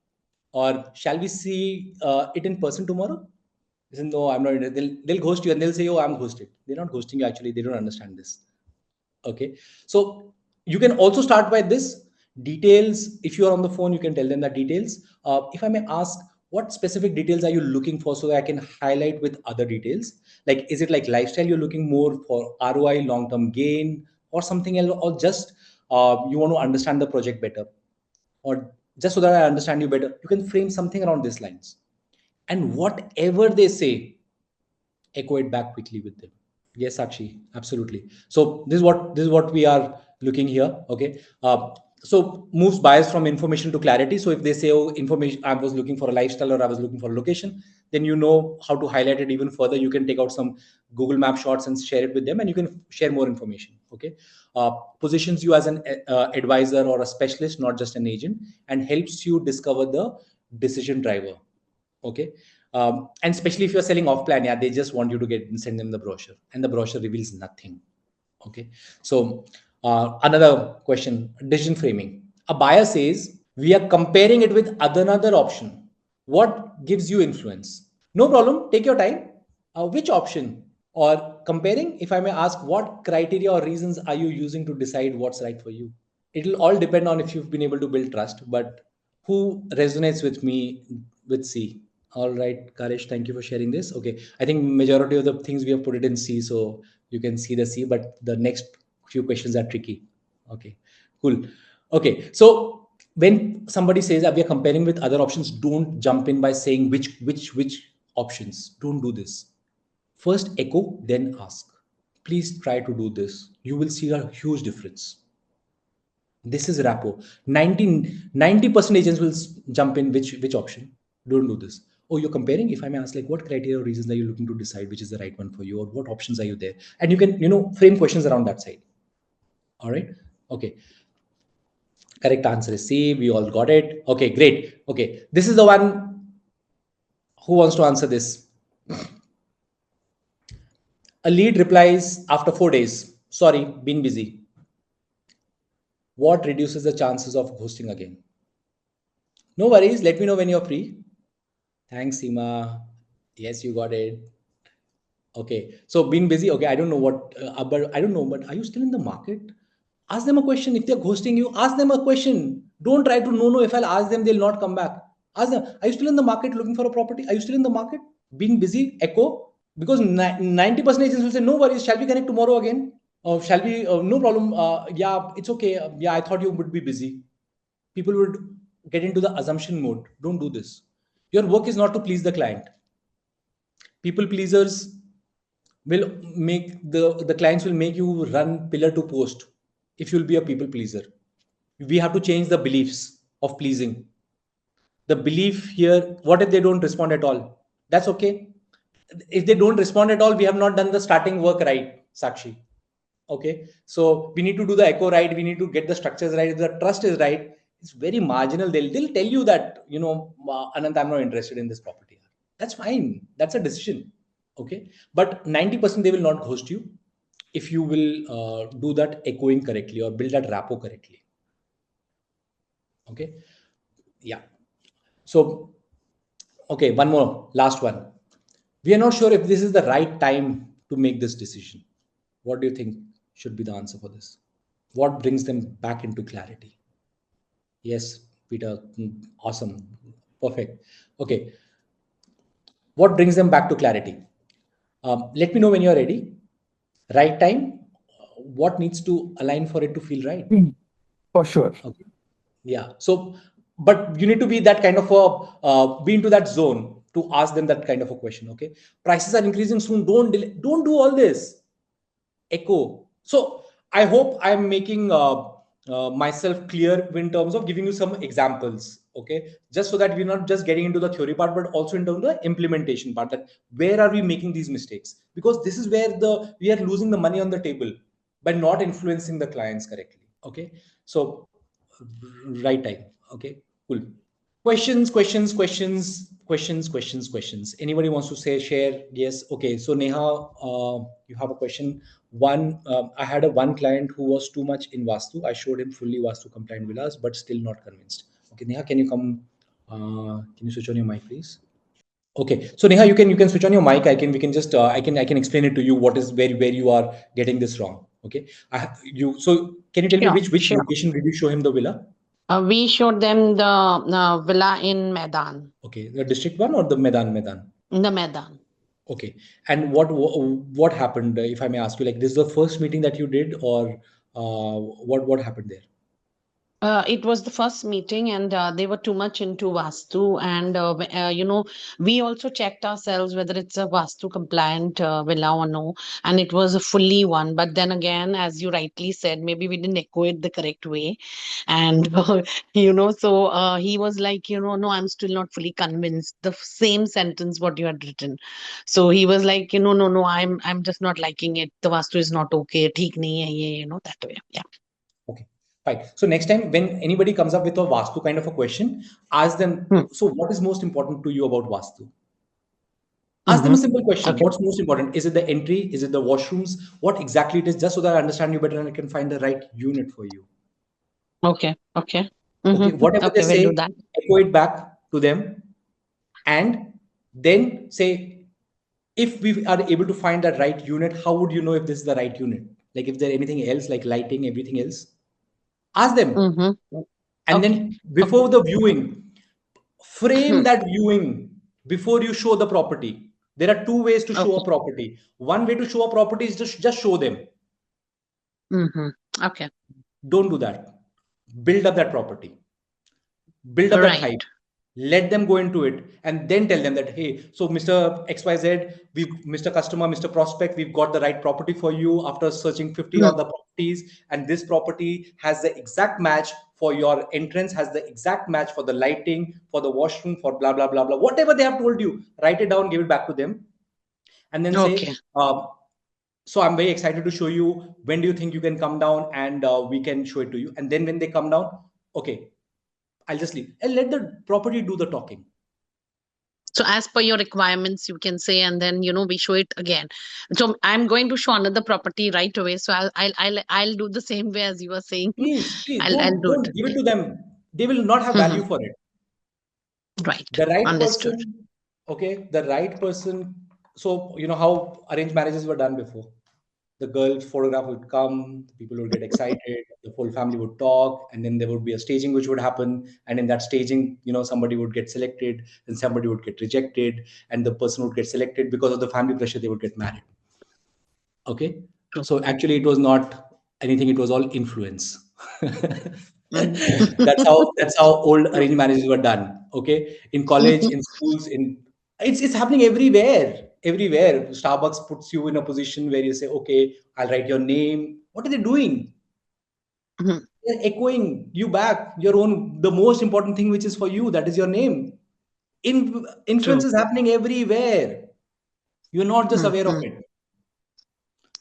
or shall we see it in person tomorrow? Listen, no, I'm not. They'll ghost you and they'll say, "Oh, I'm ghosted." They're not ghosting you. Actually, they don't understand this. Okay, so you can also start by this details. If you are on the phone, you can tell them the details. If I may ask, what specific details are you looking for so that I can highlight with other details? Like, is it like lifestyle you're looking more for, ROI, long term gain, or something else, or just you want to understand the project better, or just so that I understand you better? You can frame something around these lines, and whatever they say, echo it back quickly with them. Yes, Sakshi, absolutely. So this is what we are looking here. Okay. So moves buyers from information to clarity. So if they say, "Oh, information, I was looking for a lifestyle or I was looking for a location," then you know how to highlight it even further. You can take out some Google Map shots and share it with them, and you can share more information. Okay. Positions you as an advisor or a specialist, not just an agent, and helps you discover the decision driver. Okay. And especially if you're selling off plan, yeah, they just want you to send them the brochure, and the brochure reveals nothing. Okay, so another question: decision framing. A buyer says we are comparing it with another option. What gives you influence? No problem, take your time. Which option? Or comparing, if I may ask, what criteria or reasons are you using to decide what's right for you? It'll all depend on if you've been able to build trust, but who resonates with me with C? All right, Karesh, thank you for sharing this. Okay, I think majority of the things we have put it in C, so you can see the C, but the next few questions are tricky. Okay, cool. Okay, so when somebody says that we are comparing with other options, don't jump in by saying which options. Don't do this. First echo, then ask. Please try to do this. You will see a huge difference. This is rapport. 90% agents will jump in which option. Don't do this. Oh, you're comparing. If I may ask, like, what criteria or reasons are you looking to decide which is the right one for you, or what options are you there? And you can, frame questions around that side. All right. Okay. Correct answer is C. We all got it. Okay, great. Okay. This is the one. Who wants to answer this? A lead replies after 4 days. Sorry, been busy. What reduces the chances of ghosting again? No worries. Let me know when you're free. Thanks, Seema. Yes, you got it. Okay. So being busy. Okay. I don't know what, but I don't know. But are you still in the market? Ask them a question. If they're ghosting you, ask them a question. Don't try to no. If I'll ask them, they'll not come back. Ask them. Are you still in the market looking for a property? Are you still in the market? Being busy. Echo. Because 90% agents will say, no worries. Shall we connect tomorrow again? Shall we? No problem. Yeah, it's okay. Yeah, I thought you would be busy. People would get into the assumption mode. Don't do this. Your work is not to please the client. People pleasers will make the clients will make you run pillar to post if you'll be a people pleaser. We have to change the beliefs of pleasing. The belief here, what if they don't respond at all? That's okay. If they don't respond at all, we have not done the starting work right, Sakshi. Okay, so we need to do the echo right, we need to get the structures right. If the trust is right, it's very marginal. They'll tell you that, Anant, I'm not interested in this property. That's fine, that's a decision. Okay, but 90% they will not ghost you if you will do that echoing correctly or build that rapport correctly. Okay, yeah. So okay, one more, last one. We are not sure if this is the right time to make this decision. What do you think should be the answer for this? What brings them back into clarity? Yes, Peter, awesome, perfect. Okay, what brings them back to clarity? Let me know when you're ready. Right time, what needs to align for it to feel right? For sure. Okay. Yeah. So, but you need to be that kind of be into that zone to ask them that kind of a question. Okay. Prices are increasing soon. Don't delay. Don't do all this. Echo. So I hope I'm making myself clear in terms of giving you some examples. Okay. Just so that we're not just getting into the theory part, but also into the implementation part. That where are we making these mistakes? Because this is where we are losing the money on the table by not influencing the clients correctly. Okay. So right time. Okay, cool. Questions. Anybody wants to share? Yes. Okay, so Neha, you have a question. I had one client who was too much in Vastu. I showed him fully Vastu compliant villas, but still not convinced. Okay, Neha, can you come? Can you switch on your mic, please? Okay, so Neha, you can switch on your mic. We can just I can explain it to you what is where you are getting this wrong. Okay, so can you tell me Sure, which sure. location did you show him the villa? We showed them the villa in Medan, Okay, the district one or the Medan? in the Medan. Okay, and what happened? If I may ask you, like this is the first meeting that you did, or what happened there? It was the first meeting, and they were too much into Vastu. And, we also checked ourselves whether it's a Vastu compliant villa or no. And it was a fully one. But then again, as you rightly said, maybe we didn't echo it the correct way. And, so he was like, no, I'm still not fully convinced. The same sentence what you had written. So he was like, no, I'm just not liking it. The Vastu is not okay. Theek nahi hai ye, that way. Yeah. Okay, fine. So next time when anybody comes up with a Vastu kind of a question, ask them. Hmm. So what is most important to you about Vastu? Ask them a Mm-hmm. simple question. Okay. What's most important? Is it the entry? Is it the washrooms? What exactly it is? Just so that I understand you better and I can find the right unit for you. Okay. Okay. Okay, Mm-hmm. whatever they Okay, we'll do say, that. echo it back to them, and then say, if we are able to find that right unit, how would you know if this is the right unit? Like if there anything else, like lighting, everything else, ask them. Mm-hmm. And Okay. then Okay. before the viewing, frame that viewing before you show the property. There are two ways to show a Okay. property. One way to show a property is just show them. Mm-hmm. Okay. Don't do that. Build up that property. Build up that Right. hype. Let them go into it and then tell them that, hey, so Mr. XYZ, Mr. Customer, Mr. Prospect, we've got the right property for you after searching 50 Mm. of the properties. And this property has the exact match for your entrance, has the exact match for the lighting, for the washroom, for blah, blah, blah, blah. Whatever they have told you, write it down, give it back to them. And then say, Okay. so I'm very excited to show you. When do you think you can come down and we can show it to you? And then when they come down, okay, I'll just leave and let the property do the talking. So as per your requirements, you can say, and then we show it again. So I'm going to show another property right away. So I'll do the same way as you were saying. Please I'll do it. don't give it to them. They will not have value Mm-hmm. for it. Right. The right Understood. person, okay, the right person. So you know how arranged marriages were done before. The girl's photograph would come, the people would get excited, the whole family would talk, and then there would be a staging which would happen. And in that staging, somebody would get selected, and somebody would get rejected, and the person would get selected because of the family pressure, they would get married. Okay. True. So actually, it was not anything, it was all influence. That's how old arranged marriages were done. Okay, in college, in schools, in it's happening everywhere. Everywhere, Starbucks puts you in a position where you say, "Okay, I'll write your name." What are they doing? They're echoing you back your own, the most important thing, which is for you, that is your name. Influence True. is happening everywhere. You're not just aware of Mm-hmm. it.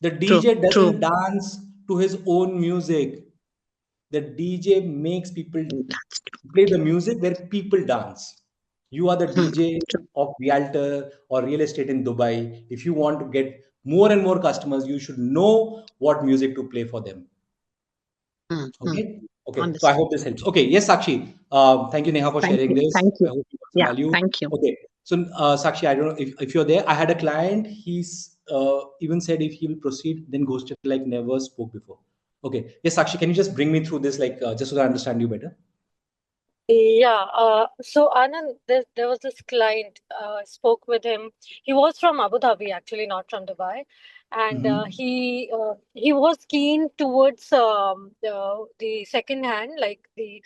The True. DJ True. doesn't dance to his own music. The DJ makes people That's play the music where people dance. You are the true. DJ of Realtor or real estate in Dubai. If you want to get more and more customers, you should know what music to play for them. Mm-hmm. Okay. Okay. So I Understood. hope this helps. Okay. Yes, Sakshi. Thank you, Neha, for Thank sharing you. this. Thank I you. hope you got some Yeah. value. Thank you. Okay. So, Sakshi, I don't know if you're there. I had a client. He's even said if he will proceed, then ghosted like never spoke before. Okay. Yes, Sakshi, can you just bring me through this, like, just so that I understand you better? Yeah, so Anand, there was this client, spoke with him. He was from Abu Dhabi, actually, not from Dubai. And Mm-hmm. he was keen towards the second hand, like the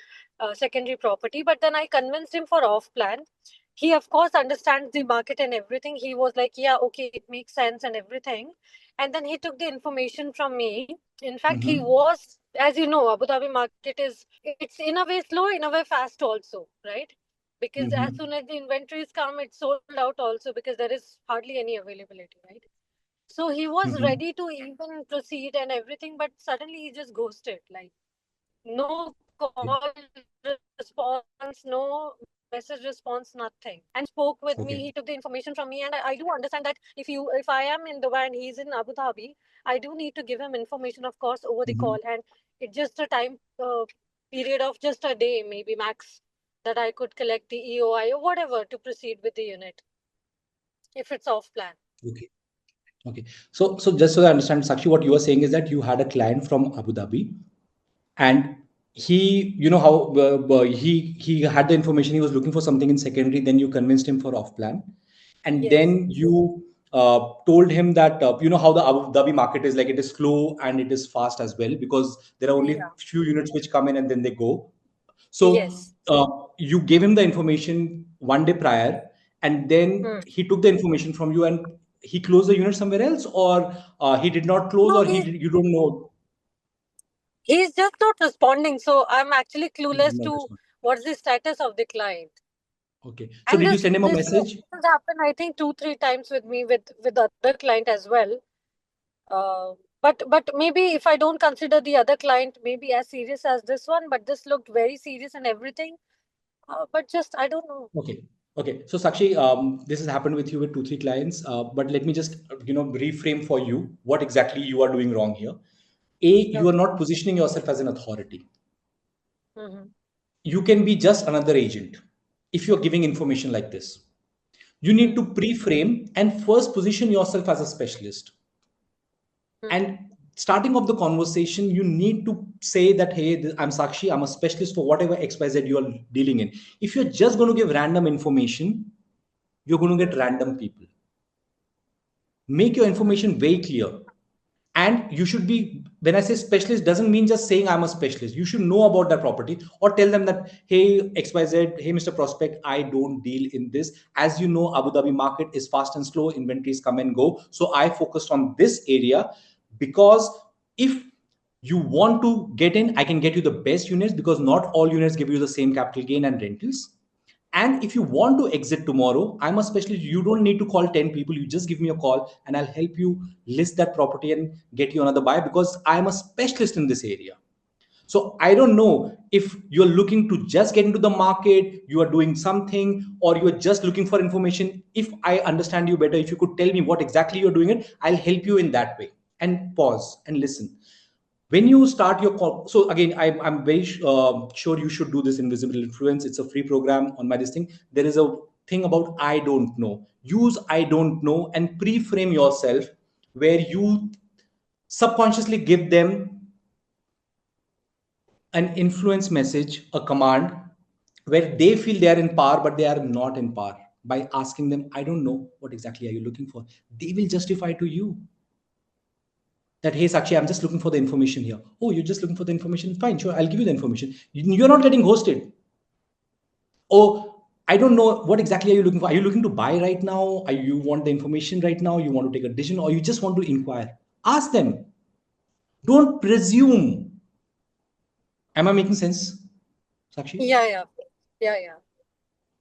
secondary property. But then I convinced him for off plan. He, of course, understands the market and everything. He was like, yeah, okay, it makes sense and everything. And then he took the information from me. In fact, he Mm-hmm. was, as you know, Abu Dhabi market is, it's in a way slow, in a way fast also, right? Because as Mm-hmm. soon as the inventories come, it's sold out also because there is hardly any availability, right? So he was Mm-hmm. ready to even proceed and everything, but suddenly he just ghosted. Like no call response, no message response, nothing. And he spoke with me. He Okay. took the information from me, and I do understand that if I am in Dubai and he's in Abu Dhabi, I do need to give him information, of course, over the Mm-hmm. call, and it's just a time period of just a day, maybe max, that I could collect the EOI or whatever to proceed with the unit if it's off plan. Okay. Okay. So just so I understand, Sakshi, what you are saying is that you had a client from Abu Dhabi, and he, you know how he had the information, he was looking for something in secondary, then you convinced him for off plan, and Yes. then you told him that you know how the Abu Dhabi market is, like it is slow and it is fast as well, because there are only Yeah. few units which come in and then they go. So Yes. you gave him the information one day prior, and then Hmm. he took the information from you and he closed the unit somewhere else, or he did not close, No, or you don't know. he's just not responding. So I'm actually He did clueless not to respond. what's the status of the client. Okay. So And did you this send him a this message? has happened, I think, 2 3 times with me with other client as well. But maybe if I don't consider the other client maybe as serious as this one, but this looked very serious and everything. But just I don't know. Okay. Okay. So Sakshi, this has happened with you with two, three clients. But let me just, reframe for you what exactly you are doing wrong here. A, you are Okay. not positioning yourself as an authority. Mm-hmm. You can be just another agent if you're giving information like this. You need to Mm-hmm. pre-frame and first position yourself as a specialist. And starting off the conversation, you need to say that, hey, I'm Sakshi, I'm a specialist for whatever XYZ you are dealing in. If you're just going to give random information, you're going to get Mm-hmm. random people. Make your information very clear. And you should be, when I say specialist, doesn't mean just saying I'm a specialist. You should know about that property, or tell them that, hey, XYZ, hey, Mr. Prospect, I don't deal in this. As you know, Abu Dhabi market is fast and slow, inventories come and go. So I focused on this area, because if you want to get in, I can get you the best units, because not all units give you the same capital gain and rentals. And if you want to exit tomorrow, I'm a specialist. You don't need to call 10 people. You just give me a call and I'll help you list that property and get you another buyer, because I'm a specialist in this area. So I don't know if you're looking to just get into the market, you are doing something, or you are just looking for information. If I understand you better, if you could tell me what exactly you're doing it, I'll help you in that way. And pause and listen. When you start your call, so again, I'm very sure you should do this invisible influence. It's a free program on my this thing. There is a thing about I don't know. Use I don't know and pre-frame yourself, where you subconsciously give them an influence message, a command, where they feel they are in power, but they are not in power. By asking them, I don't know, what exactly are you looking for? They will justify to you. that, hey, Sakshi, I'm just looking for the information here. Oh, you're just looking for the information? Fine, sure, I'll give you the information. You're not getting ghosted. Oh, I don't know, what exactly are you looking for? Are you looking to buy right now? Are you want the information right now? You want to take a decision, or you just want to inquire? Ask them. Don't presume. Am I making sense, Sakshi? Yeah.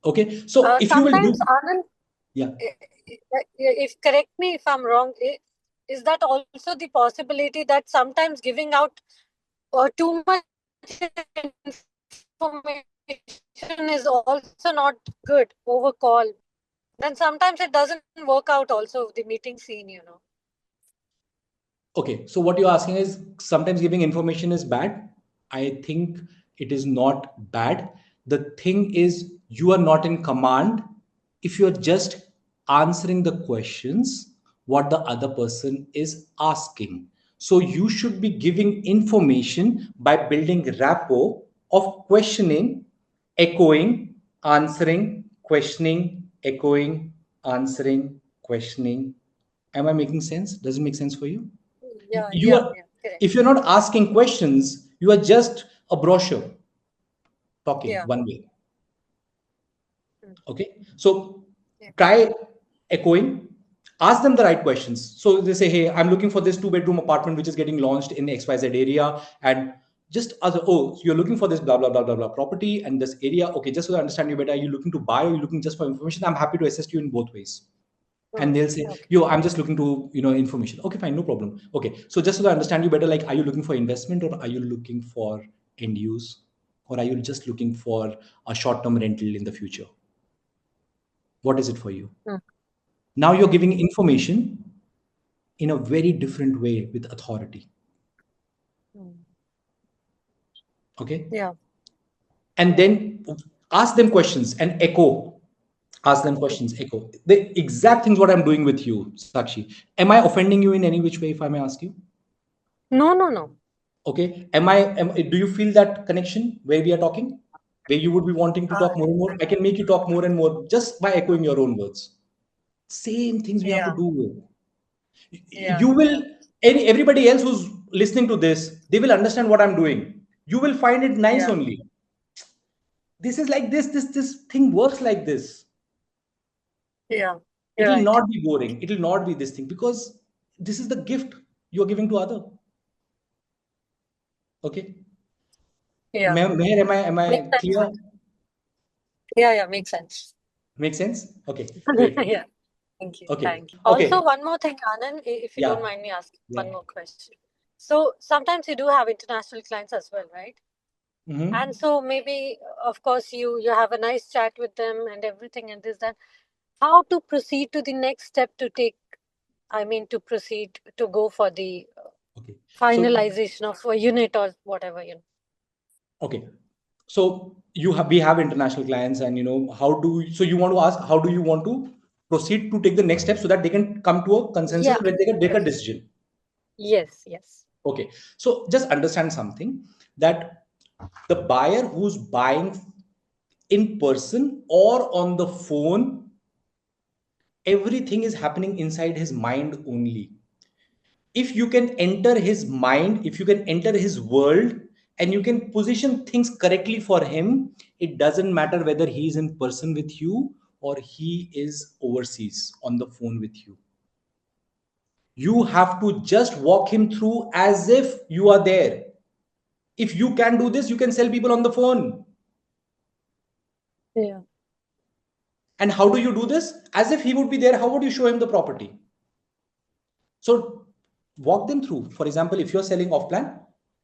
Okay. So if you will Sometimes, do, Anand, yeah. if correct me if I'm wrong, is that also the possibility that sometimes giving out too much information is also not good over call? Then sometimes it doesn't work out also, the meeting scene. Okay, so what you're asking is, sometimes giving information is bad. I think it is not bad. The thing is, you are not in command if you are just answering the questions what the other person is asking. So you should be giving information by building rapport of questioning, echoing, answering, questioning, echoing, answering, questioning. Am I making sense? Does it make sense for you? You are, Correct. if you're not asking questions, you are just a brochure talking Yeah. one way. Mm. Okay, so Yeah. try echoing, ask them the right questions. So they say, hey, I'm looking for this 2-bedroom apartment which is getting launched in XYZ area, and just other, oh, so you're looking for this blah blah blah blah blah property and this area. Okay, just so I understand you better, are you looking to buy, or are you looking just for information? I'm happy to assist you in both ways. And they'll say, Okay. yo, I'm just looking to, information. Okay, fine, no problem. Okay, so just so I understand you better, like, are you looking for investment, or are you looking for end use, or are you just looking for a short-term rental in the future? What is it for you? Mm. Now you're giving information in a very different way with authority. Mm. Okay. Yeah. And then ask them questions and echo. Ask them questions, echo the exact things what I'm doing with you, Sakshi. Am I offending you in any which way, if I may ask you? No. Okay. Do you feel that connection where we are talking, where you would be wanting to talk more and more? I can make you talk more and more just by echoing your own words. Same things we have to Yeah. do. Yeah. You will, everybody else who's listening to this, they will understand what I'm doing. You will find it nice Yeah. only. This is like this thing works like this. Yeah. It You're will right. not be boring. It will not be this thing, because this is the gift you are giving to other. Okay. Yeah. Meher, Makes am I sense. clear? Yeah. Makes sense. Make sense? Okay, great. Yeah. Thank you. Okay, Also, okay. one more thing, Anand, if you don't Yeah, mind me asking yeah. one more question. So sometimes you do have international clients as well, right? Mm-hmm. And so maybe, of course, you have a nice chat with them and everything and this, that. How to proceed to the next step to take, to proceed to go for the Okay. So, finalization of a unit or whatever. okay. So we have international clients, and so you want to ask, how do you want to proceed to take the next step so that they can come to a consensus, Yeah. when they can take a decision. Yes. Okay. So just understand something, that the buyer who's buying in person or on the phone, everything is happening inside his mind only. If you can enter his mind, if you can enter his world, and you can position things correctly for him, it doesn't matter whether he is in person with you or he is overseas on the phone with you. You have to just walk him through as if you are there. If you can do this, you can sell people on the phone. Yeah. And how do you do this? As if he would be there, how would you show him the property? So walk them through. For example, if you're selling off plan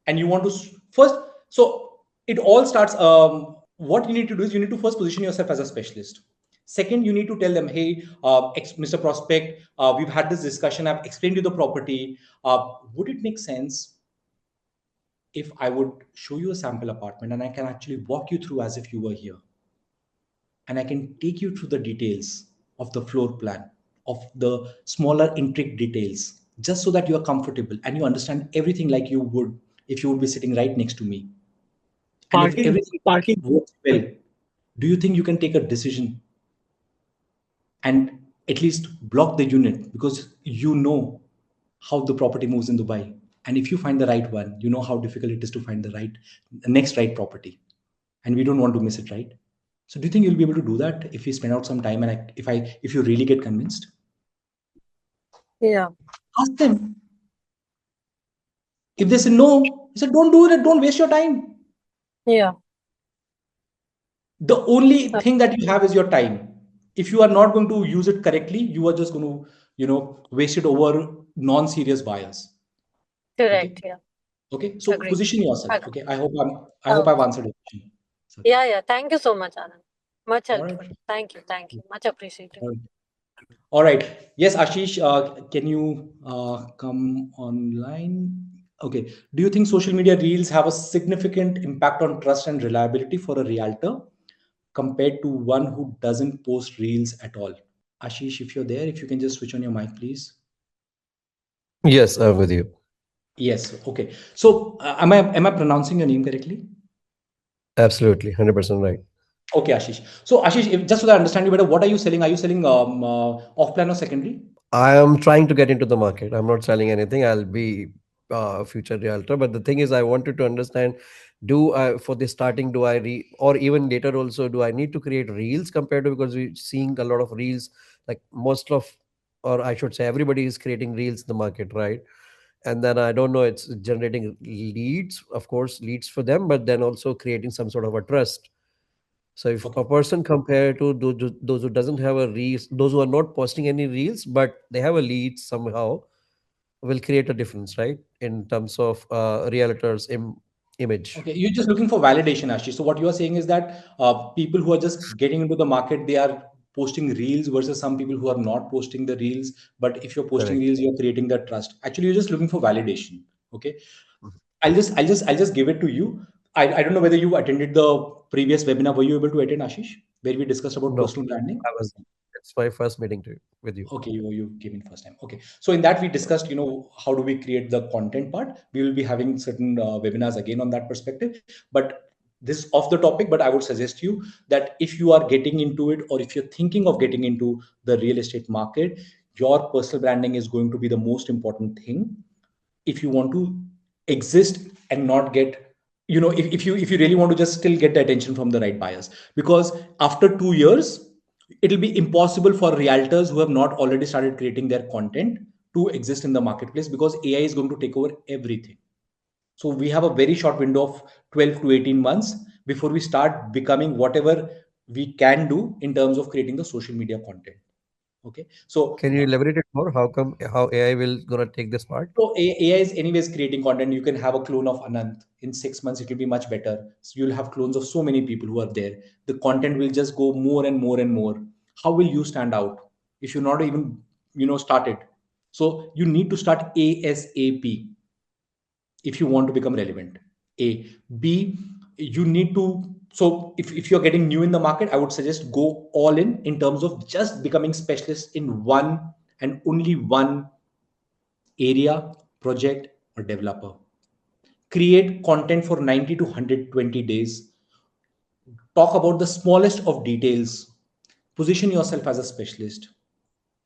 and you want to first, so it all starts. What you need to do is, you need to first position yourself as a specialist. Second, you need to tell them, hey, Mr. Prospect, we've had this discussion. I've explained you the property. Would it make sense if I would show you a sample apartment and I can actually walk you through as if you were here? And I can take you through the details of the floor plan, of the smaller intricate details, just so that you are comfortable and you understand everything like you would if you would be sitting right next to me. And if everything works well, do you think you can take a decision and at least block the unit, because you know how the property moves in Dubai. And if you find the right one, you know how difficult it is to find the next right property. And we don't want to miss it, right? So do you think you'll be able to do that if we spend out some time and if you really get convinced? Yeah. Ask them. If they say no, you said don't do it, don't waste your time. Yeah. The only thing that you have is your time. If you are not going to use it correctly, you are just going to, waste it over non-serious buyers. Okay. Correct. Yeah. Okay. So Agree. position yourself. Agree. Okay. I hope I've answered your question. So, Yeah. Yeah. Thank you so much, Anand. Much all right. helpful. Thank you. Thank you. Much appreciated. All right. All right. Yes, Ashish, can you come online? Okay. Do you think social media reels have a significant impact on trust and reliability for a realtor compared to one who doesn't post reels at all? Ashish, if you're there, if you can just switch on your mic, please. Yes, I'm with you. Yes. Okay. So, am I pronouncing your name correctly? Absolutely, 100% right. Okay, Ashish. So, Ashish, just so that I understand you better, what are you selling? Are you selling off plan or secondary? I am trying to get into the market. I'm not selling anything. I'll be a future realtor. But the thing is, I wanted to understand, do I, for the starting, do I or even later also, do I need to create reels compared to, because we're seeing a lot of reels, like most of, or I should say everybody is creating reels in the market, right? And then I don't know, it's generating leads, of course, leads for them, but then also creating some sort of a trust. So if Okay. a person compared to those who doesn't have a reels, those who are not posting any reels, but they have a lead somehow, will create a difference, right? In terms of realtors image. Okay, you're just looking for validation, Ashish. So what you are saying is that people who are just getting into the market, they are posting reels versus some people who are not posting the reels. But if you're posting Correct. reels, you're creating that trust. Actually, you're just looking for validation. Okay, Mhm. I'll just give it to you. I don't know whether you attended the previous webinar. Were you able to attend, Ashish, where we discussed about No, personal branding? I was. It's my first meeting with you. Okay, you came in first time. Okay, so in that we discussed, how do we create the content part. We will be having certain webinars again on that perspective. But this is off the topic. But I would suggest you that if you are getting into it, or if you're thinking of getting into the real estate market, your personal branding is going to be the most important thing if you want to exist and not get, if you really want to just still get the attention from the right buyers. Because after 2 years, it'll be impossible for realtors who have not already started creating their content to exist in the marketplace, because AI is going to take over everything. So we have a very short window of 12 to 18 months before we start becoming whatever we can do in terms of creating the social media content. Okay, so Can you elaborate it more? How come, how AI will gonna take this part? So AI is anyways creating content. You can have a clone of Anant. In 6 months, it will be much better. So you'll have clones of so many people who are there. The content will just go more and more and more. How will you stand out if you're not even, started? So you need to start ASAP if you want to become relevant. A. B, you need to, so if you're getting new in the market, I would suggest go all in terms of just becoming specialist in one and only one area, project, or developer. Create content for 90 to 120 days. Talk about the smallest of details. Position yourself as a specialist.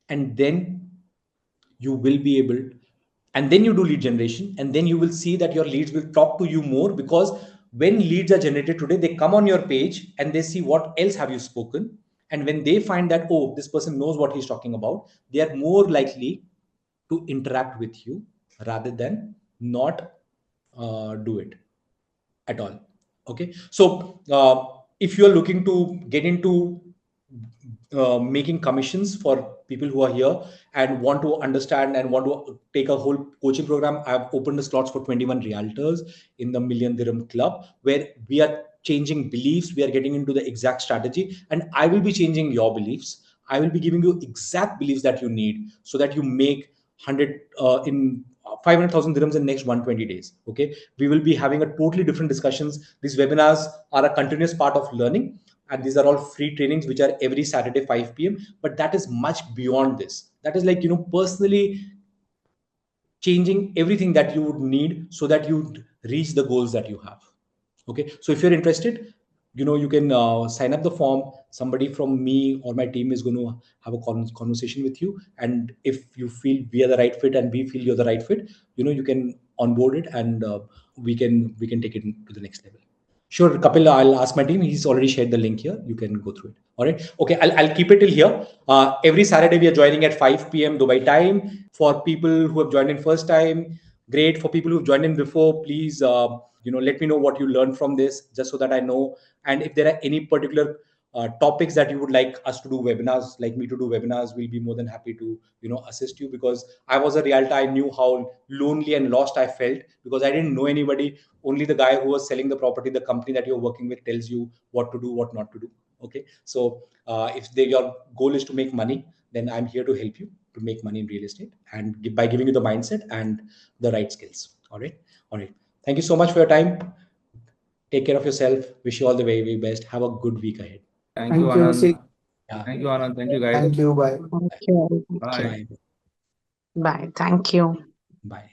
And then you will be able, and then you do lead generation, and then you will see that your leads will talk to you more, because when leads are generated today, they come on your page and they see what else have you spoken. And when they find that, oh, this person knows what he's talking about, they are more likely to interact with you rather than not do it at all. Okay, so if you are looking to get into making commissions for people who are here and want to understand and want to take a whole coaching program, I've opened the slots for 21 realtors in the Million Dirham Club, where we are changing beliefs, we are getting into the exact strategy, and I will be changing your beliefs. I will be giving you exact beliefs that you need so that you make 100 in 500,000 dirhams in next 120 days. Okay, we will be having a totally different discussions. These webinars are a continuous part of learning, and these are all free trainings which are every Saturday 5 p.m. But that is much beyond this. That is like, personally changing everything that you would need so that you reach the goals that you have. Okay, so if you're interested, you can sign up the form. Somebody from me or my team is going to have a conversation with you, and if you feel we are the right fit and we feel you're the right fit, you can onboard it, and we can take it to the next level. Sure, Kapil, I'll ask my team. He's already shared the link here. You can go through it. All right. Okay, I'll keep it till here. Every Saturday we are joining at 5 p.m. Dubai time. For people who have joined in first time, great. For people who've joined in before, please, let me know what you learned from this, just so that I know. And if there are any particular topics that you would like us to do webinars, like me to do webinars, we'll be more than happy to assist you, because I was a realtor. I knew how lonely and lost I felt, because I didn't know anybody. Only the guy who was selling the property, the company that you're working with, tells you what to do, what not to do. Okay, so if your goal is to make money, then I'm here to help you to make money in real estate, and by giving you the mindset and the right skills. All right. Thank you so much for your time. Take care of yourself. Wish you all the very, very best. Have a good week ahead. Thank you, Thank you, Anand. Sik. Yeah. Thank you, Anand. Thank you, guys. Thank you. Bye. Thank you. Bye. Bye. Bye. Thank you. Bye.